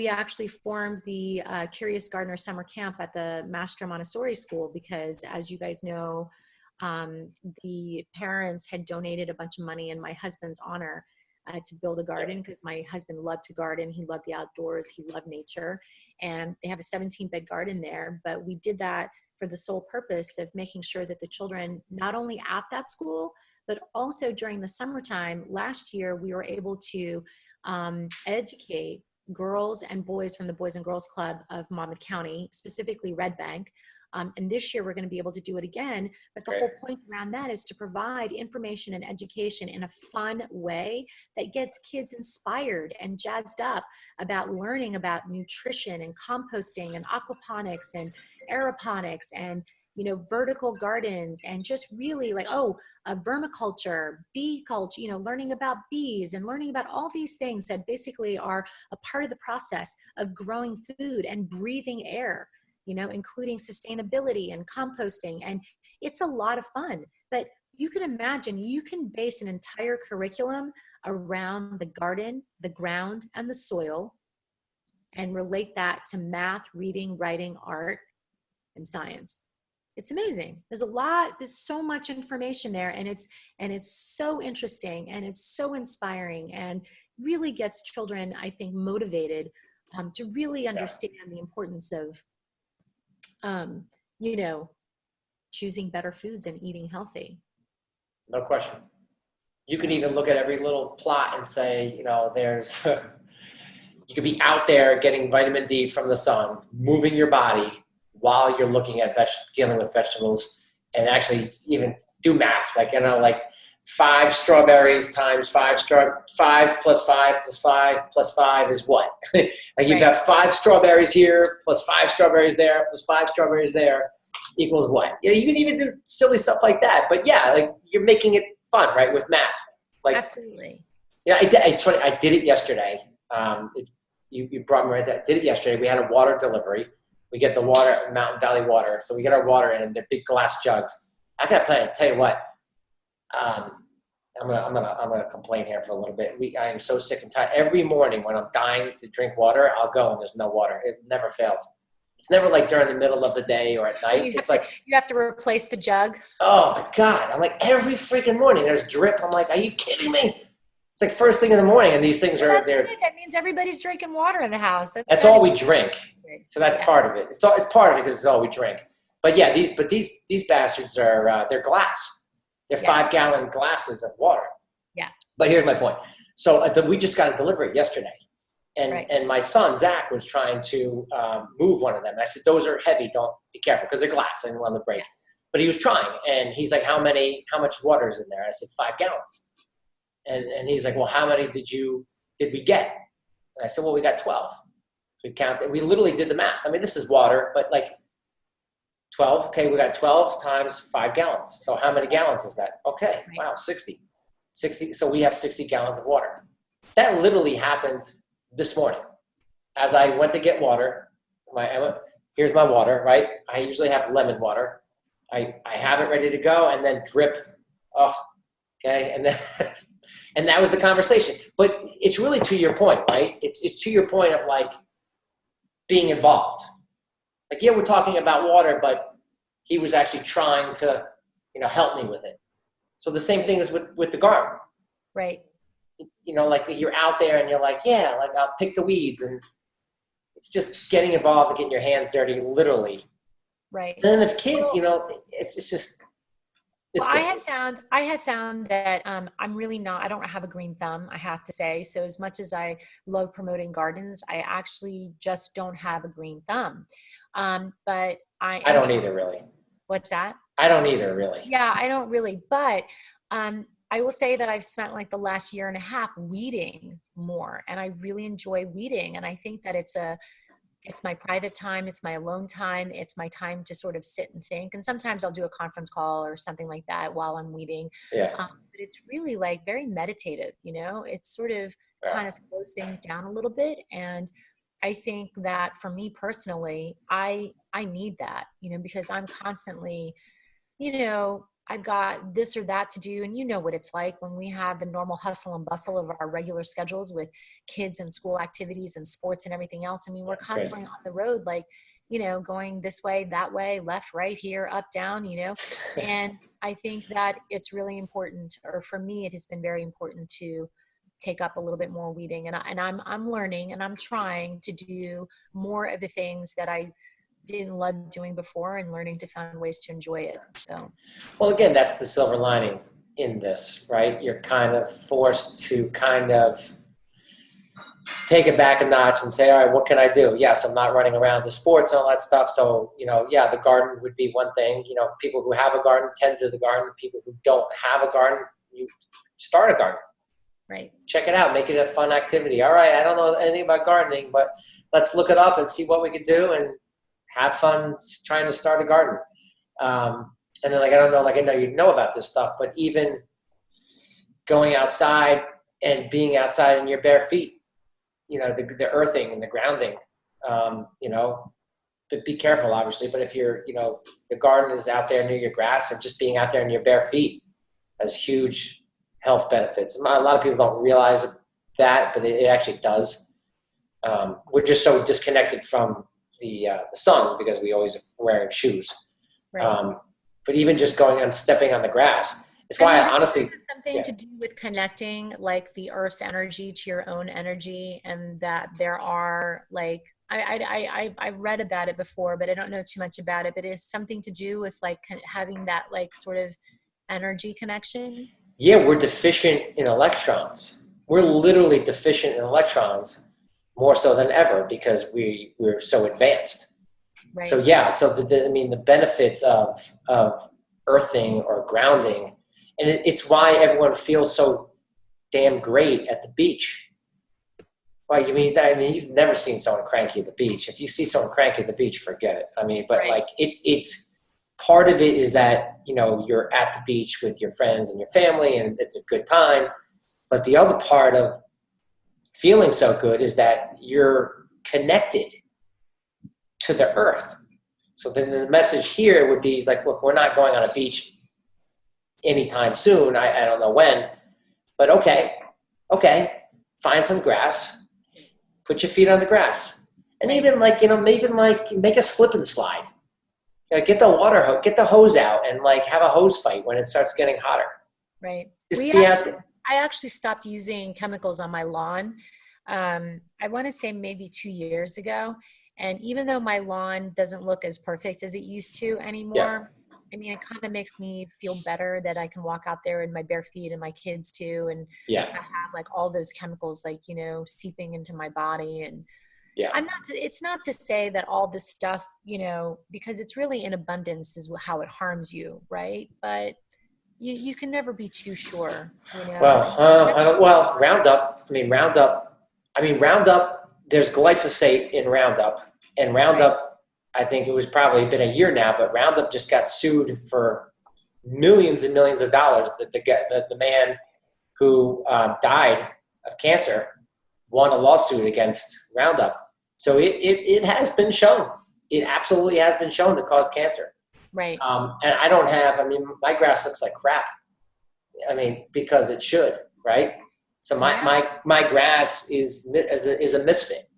actually formed the Curious Gardener Summer Camp at the Master Montessori School, because as you guys know, the parents had donated a bunch of money in my husband's honor to build a garden, because my husband loved to garden. He loved the outdoors. He loved nature. And they have a 17-bed garden there. But we did that for the sole purpose of making sure that the children, not only at that school, but also during the summertime, last year, we were able to educate girls and boys from the Boys and Girls Club of Monmouth County, specifically Red Bank. And this year we're going to be able to do it again. But the whole point around that is to provide information and education in a fun way that gets kids inspired and jazzed up about learning about nutrition and composting and aquaponics and aeroponics and vertical gardens, and just really vermiculture, bee culture, learning about bees and learning about all these things that basically are a part of the process of growing food and breathing air, including sustainability and composting. And it's a lot of fun. But you can imagine, you can base an entire curriculum around the garden, the ground, and the soil, and relate that to math, reading, writing, art, and science. It's amazing. There's so much information there, and it's so interesting, and it's so inspiring, and really gets children, I think, motivated to really understand the importance of, choosing better foods and eating healthy. No question. You can even look at every little plot and say, you know, there's, you could be out there getting vitamin D from the sun, moving your body while you're looking at dealing with vegetables, and actually even do math. Like, you know, like 5 strawberries times 5 plus 5 plus 5 plus 5 is what? Like you've got 5 strawberries here plus 5 strawberries there plus 5 strawberries there equals what? Yeah, you can even do silly stuff like that. But yeah, like you're making it fun, right? With math. Like, absolutely. Yeah, it's funny. I did it yesterday. You brought me right there. I did it yesterday. We had a water delivery. We get the water, Mountain Valley water. So we get our water in the big glass jugs. I gotta tell you what. I'm gonna complain here for a little bit. I am so sick and tired. Every morning when I'm dying to drink water, I'll go and there's no water. It never fails. It's never like during the middle of the day or at night. You have to replace the jug. Oh my God. I'm like every freaking morning there's drip. I'm like, are you kidding me? It's like first thing in the morning and these things are there. That means everybody's drinking water in the house. That's all we drink. So that's part of it. It's part of it because it's all we drink. But yeah, these bastards are, they're glass. They're 5-gallon glasses of water. Yeah. But here's my point. So we just got a delivery yesterday. And my son, Zach, was trying to move one of them. And I said, those are heavy. Don't be careful because they're glass. I didn't want to break. But he was trying. And he's like, how much water is in there? I said, 5 gallons. And he's like, well, how many did we get? And I said, well, we got 12. We counted. We literally did the math. I mean, this is water, but like 12. Okay, we got 12 times 5 gallons. So how many gallons is that? Okay, wow, 60. 60. So we have 60 gallons of water. That literally happened this morning. As I went to get water, here's my water, right? I usually have lemon water. I have it ready to go and then drip. Oh, okay. And then, and that was the conversation. But it's really to your point, right? It's to your point of like being involved. Like, yeah, we're talking about water, but he was actually trying to, help me with it. So the same thing is with the garden. Right. Like you're out there and you're like, yeah, like I'll pick the weeds, and it's just getting involved and getting your hands dirty, literally. Right. And then the kids, it's just. I have found that I'm really not. I don't have a green thumb, I have to say. So as much as I love promoting gardens, I actually just don't have a green thumb. But I don't either, really. What's that? I don't either, really. Yeah, I don't really. But I will say that I've spent like the last year and a half weeding more, and I really enjoy weeding. And I think that it's my private time. It's my alone time. It's my time to sort of sit and think. And sometimes I'll do a conference call or something like that while I'm weeding. Yeah. But it's really like very meditative, it's sort of kind of slows things down a little bit. And I think that for me personally, I need that, because I'm constantly, I've got this or that to do. And you know what it's like when we have the normal hustle and bustle of our regular schedules with kids and school activities and sports and everything else. I mean, we're constantly on the road, like, going this way, that way, left, right, here, up, down, and I think that it's really important, or for me, it has been very important to take up a little bit more weeding. And I'm learning, and I'm trying to do more of the things that I didn't love doing before, and learning to find ways to enjoy it. So, well, again, that's the silver lining in this, right? You're kind of forced to kind of take it back a notch and say, all right, what can I do? Yes, I'm not running around to sports and all that stuff. So, the garden would be one thing. People who have a garden tend to the garden. People who don't have a garden, you start a garden. Right. Check it out. Make it a fun activity. All right, I don't know anything about gardening, but let's look it up and see what we could do and have fun trying to start a garden. And then, I don't know, I know you know about this stuff, but even going outside and being outside in your bare feet, the earthing and the grounding, but be careful, obviously. But if you're, the garden is out there near your grass, and just being out there in your bare feet has huge health benefits. A lot of people don't realize that, but it actually does. We're just so disconnected from the sun because we always are wearing shoes. Right. But even just going and stepping on the grass, it's why I honestly something to do with connecting like the earth's energy to your own energy, and that there are like I've read about it before, but I don't know too much about it. But it's something to do with like having that like sort of energy connection? Yeah, we're deficient in electrons. We're literally deficient in electrons more so than ever because we're so advanced. Right. So yeah, so the benefits of earthing or grounding, and it's why everyone feels so damn great at the beach. Like, you've never seen someone cranky at the beach. If you see someone cranky at the beach, forget it. But right. like it's part of it is that, you're at the beach with your friends and your family and it's a good time. But the other part of feeling so good is that you're connected to the earth. So then the message here would be is like, look, we're not going on a beach anytime soon. I don't know when, but okay, find some grass. Put your feet on the grass, and even make a slip and slide. Get the hose out, and have a hose fight when it starts getting hotter. Right. I actually stopped using chemicals on my lawn. I want to say maybe 2 years ago, and even though my lawn doesn't look as perfect as it used to anymore, it kind of makes me feel better that I can walk out there in my bare feet and my kids too. And I have all those chemicals, seeping into my body. And it's not to say that all this stuff, because it's really in abundance is how it harms you. Right. But you can never be too sure. Roundup, Roundup, there's glyphosate in Roundup, and Roundup, I think it was probably been a year now, but Roundup just got sued for millions and millions of dollars. That the man who died of cancer won a lawsuit against Roundup. So it has been shown. It absolutely has been shown to cause cancer. Right. And I don't have. My grass looks like crap. Because it should, right? So my grass is a misfit.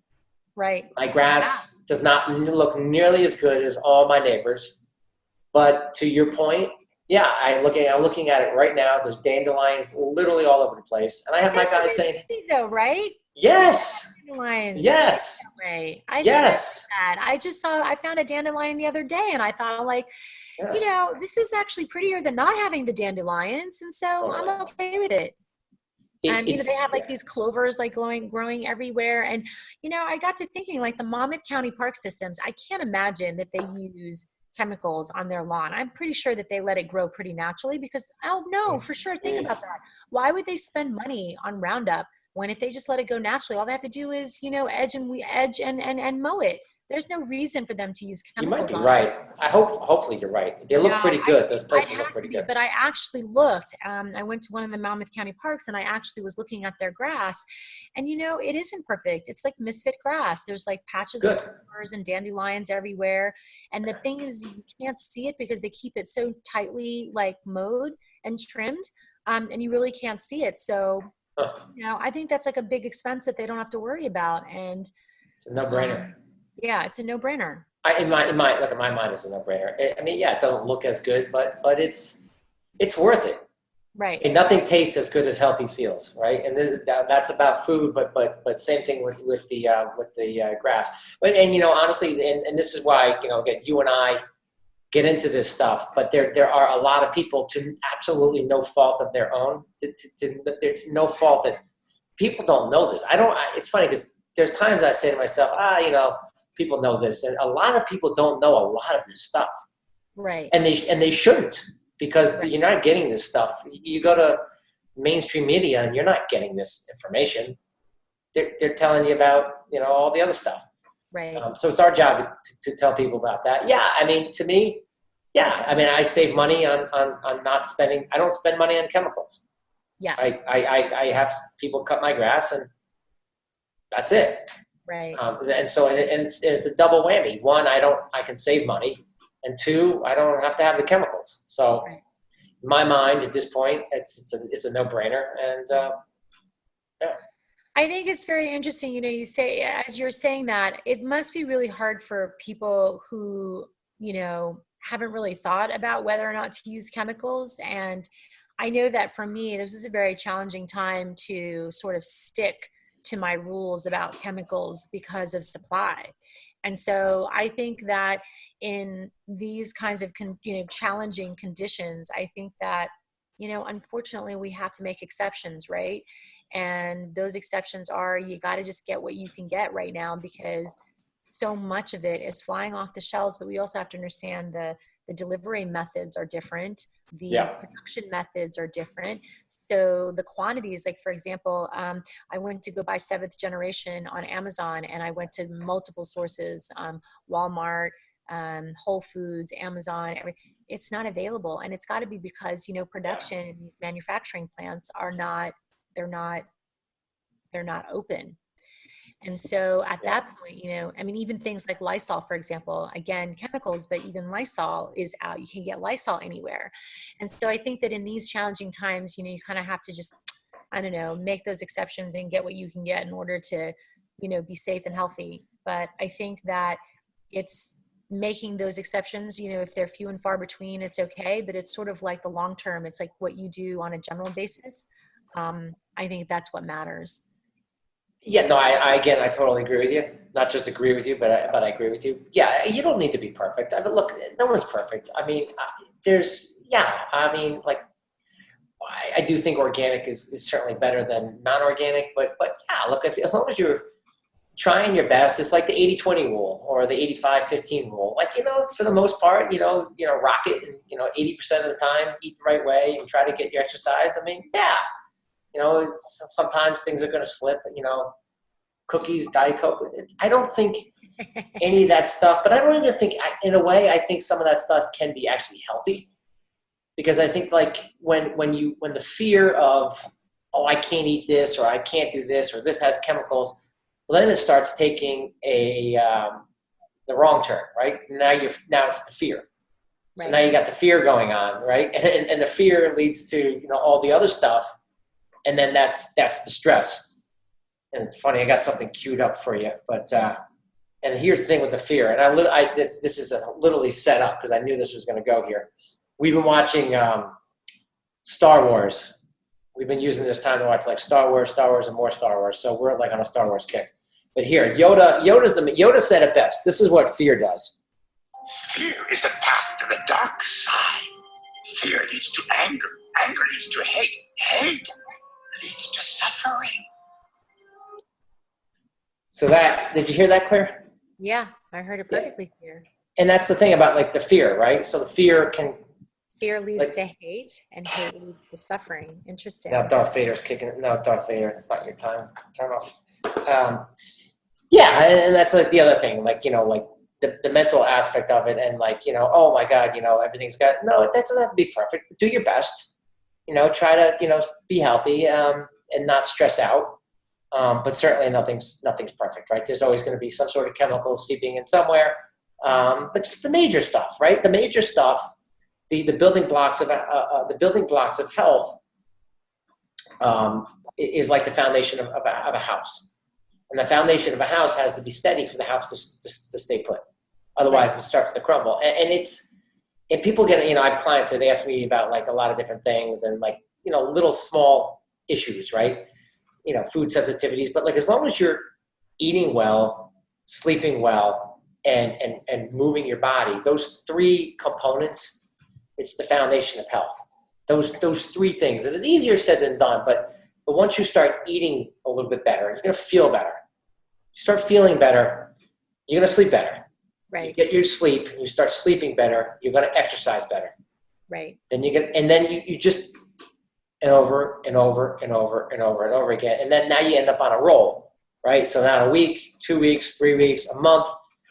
Right. My grass does not look nearly as good as all my neighbors. But to your point, I'm looking at it right now. There's dandelions literally all over the place. And I have my guys saying, though, right? Yes. Dandelions. Yes. I found a dandelion the other day and I thought this is actually prettier than not having the dandelions. And so I'm okay with it. And they have these clovers growing everywhere. And I got to thinking the Monmouth County park systems, I can't imagine that they use chemicals on their lawn. I'm pretty sure that they let it grow pretty naturally because for sure. Think about that. Why would they spend money on Roundup when if they just let it go naturally, all they have to do is, edge and mow it. There's no reason for them to use chemicals. You might be right. Hopefully you're right. They look pretty good. Those places look pretty good. But I actually looked. I went to one of the Monmouth County parks and I actually was looking at their grass. And it isn't perfect. It's like misfit grass. There's patches of flowers and dandelions everywhere. And the thing is, you can't see it because they keep it so tightly mowed and trimmed. And you really can't see it. So, I think that's a big expense that they don't have to worry about. And it's a no-brainer. It's a no-brainer. In my mind, it's a no-brainer. It doesn't look as good, but it's worth it. Right. And nothing tastes as good as healthy feels, right? And that's about food, but same thing with the grass. But honestly, and this is why again, you and I get into this stuff. But there are a lot of people to absolutely no fault of their own. There's no fault that people don't know this. It's funny because there's times I say to myself, people know this, and a lot of people don't know a lot of this stuff, right? And they shouldn't, because you're not getting this stuff. You go to mainstream media, and you're not getting this information. They're telling you about all the other stuff, right? So it's our job to tell people about that. To me, I save money on not spending. I don't spend money on chemicals. Yeah, I have people cut my grass, and that's it. Right. It's a double whammy. One, I can save money, and two, I don't have to have the chemicals. So, in my mind, at this point, it's a no-brainer. And I think it's very interesting. You say, as you're saying that, it must be really hard for people who haven't really thought about whether or not to use chemicals. And I know that for me, this is a very challenging time to sort of stick to my rules about chemicals because of supply. And so I think that in these kinds of challenging conditions, I think that unfortunately we have to make exceptions, right? And those exceptions are, you got to just get what you can get right now, because so much of it is flying off the shelves. But we also have to understand the delivery methods are different. The production methods are different. So the quantities, like for example, I went to go buy 7th generation on Amazon, and I went to multiple sources, Walmart, Whole Foods, Amazon, it's not available. And it's got to be because, production in these manufacturing plants they're not open. And so at that point, even things like Lysol, for example, again, chemicals, but even Lysol is out. You can get Lysol anywhere. And so I think that in these challenging times, you kind of have to just, make those exceptions and get what you can get in order to, be safe and healthy. But I think that it's making those exceptions, if they're few and far between, it's okay. But it's sort of like the long term. It's like what you do on a general basis. I think that's what matters. Yeah, no, I totally agree with you. Not just agree with you, but I agree with you. Yeah, you don't need to be perfect. Look, no one's perfect. I do think organic is certainly better than non-organic, but yeah, look, as long as you're trying your best, it's like the 80-20 rule or the 85-15 rule. Like, for the most part, rock it and, 80% of the time, eat the right way and try to get your exercise. Sometimes things are going to slip, cookies, Diet Coke. I don't think any of that stuff, but I don't even think, in a way, I think some of that stuff can be actually healthy, because I think like when the fear of, oh, I can't eat this, or I can't do this, or this has chemicals, well, then it starts taking the wrong turn, right? Now it's the fear. So now you got the fear going on, right? And the fear leads to, all the other stuff. And then that's the stress. And it's funny, I got something queued up for you, but and here's the thing with the fear. And this is literally set up because I knew this was going to go here. We've been watching Star Wars. We've been using this time to watch like Star Wars, and more Star Wars. So we're like on a Star Wars kick. But here, Yoda said it best. This is what fear does. Fear is the path to the dark side. Fear leads to anger. Anger leads to hate. Hate leads to suffering. So did you hear that, Claire? Yeah, I heard it perfectly clear. And that's the thing about like the fear, right? So the fear leads to hate, and hate leads to suffering. Interesting. Now Darth Vader's kicking. No, Darth Vader, it's not your time. Turn off. Yeah, and that's like the other thing, like, like the mental aspect of it, and like, oh my God, everything's got, no, that doesn't have to be perfect. Do your best, try to, be healthy, and not stress out. But certainly nothing's perfect, right? There's always going to be some sort of chemical seeping in somewhere. But just the major stuff, right? The major stuff, the building blocks of health, is like the foundation of a house. And the foundation of a house has to be steady for the house to stay put. Otherwise, it starts to crumble. And people get, I have clients that ask me about like a lot of different things and like, little small issues, right? Food sensitivities. But like as long as you're eating well, sleeping well, and moving your body, those three components, it's the foundation of health. Those three things. It is easier said than done, but once you start eating a little bit better, you're going to feel better. You start feeling better, you're going to sleep better. Right. You get your sleep, you start sleeping better, you're going to exercise better. Right. Then you just, and over and over and over and over and over again. And then now you end up on a roll, right? So now a week, 2 weeks, 3 weeks, a month.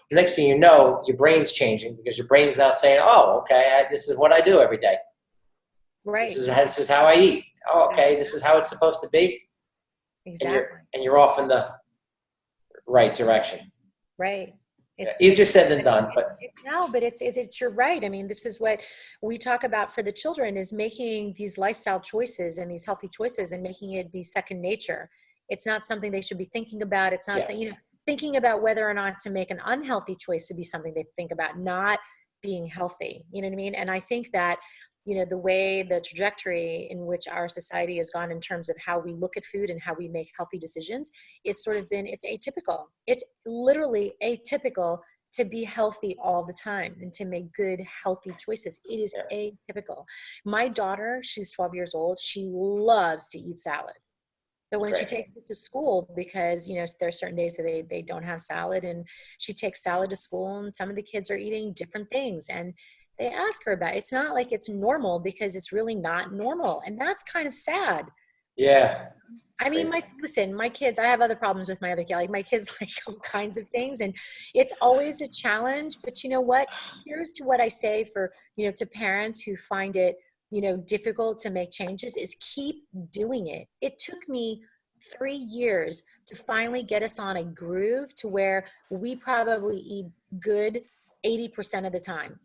The next thing you know, your brain's changing because your brain's now saying, oh, okay, this is what I do every day. Right. This is how I eat. Oh, okay, this is how it's supposed to be. Exactly. And you're off in the right direction. Right. It's easier said than done, but you're right. I mean, this is what we talk about for the children, is making these lifestyle choices and these healthy choices and making it be second nature. It's not something they should be thinking about. It's not thinking about whether or not to make an unhealthy choice to be something they think about, not being healthy. You know what I mean? And I think that, the way the trajectory in which our society has gone in terms of how we look at food and how we make healthy decisions, it's atypical. It's literally atypical to be healthy all the time and to make good, healthy choices. It is atypical. My daughter, she's 12 years old. She loves to eat salad. But when she takes it to school, because, you know, there are certain days that they don't have salad, and she takes salad to school, and some of the kids are eating different things. And they ask her about it. It's not like it's normal, because it's really not normal. And that's kind of sad. Yeah. I mean, my kids, I have other problems with my other kids. Like, my kids like all kinds of things, and it's always a challenge. But you know what? Here's to what I say for, you know, to parents who find it, you know, difficult to make changes, is keep doing it. It took me 3 years to finally get us on a groove to where we probably eat good 80% of the time.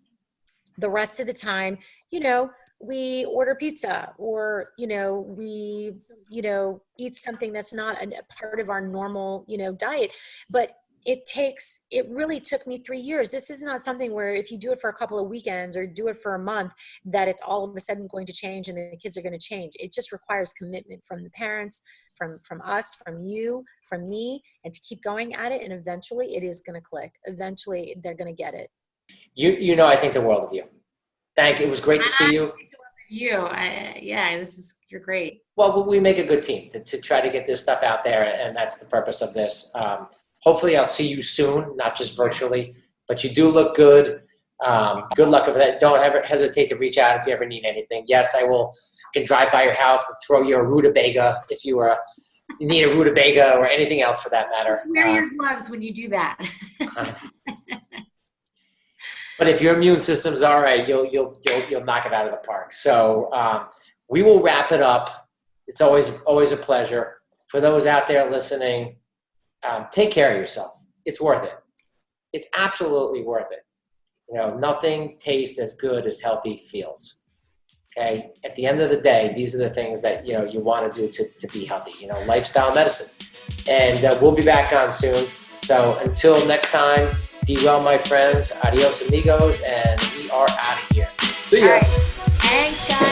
The rest of the time, you know, we order pizza, or, you know, we, you know, eat something that's not a part of our normal, you know, diet. But it really took me 3 years. This is not something where if you do it for a couple of weekends or do it for a month, that it's all of a sudden going to change and the kids are going to change. It just requires commitment from the parents, from us, from you, from me, and to keep going at it. And eventually it is going to click. Eventually they're going to get it. You know, I think the world of you. Thank you. It was great to see you. You're great. Well, we make a good team to try to get this stuff out there, and that's the purpose of this. Hopefully I'll see you soon, not just virtually, but you do look good. Good luck with that. Don't ever hesitate to reach out if you ever need anything. Yes, I can drive by your house and throw you a rutabaga if you need a rutabaga or anything else for that matter. Just wear your gloves when you do that. But if your immune system's all right, you'll knock it out of the park. So we will wrap it up. It's always a pleasure. For those out there listening, take care of yourself. It's worth it. It's absolutely worth it. You know, nothing tastes as good as healthy feels. Okay. At the end of the day, these are the things that, you know, you want to do to be healthy, you know, lifestyle medicine. And we'll be back on soon. So until next time, be well, my friends. Adios, amigos. And we are out of here. See ya. All right. Thanks, guys.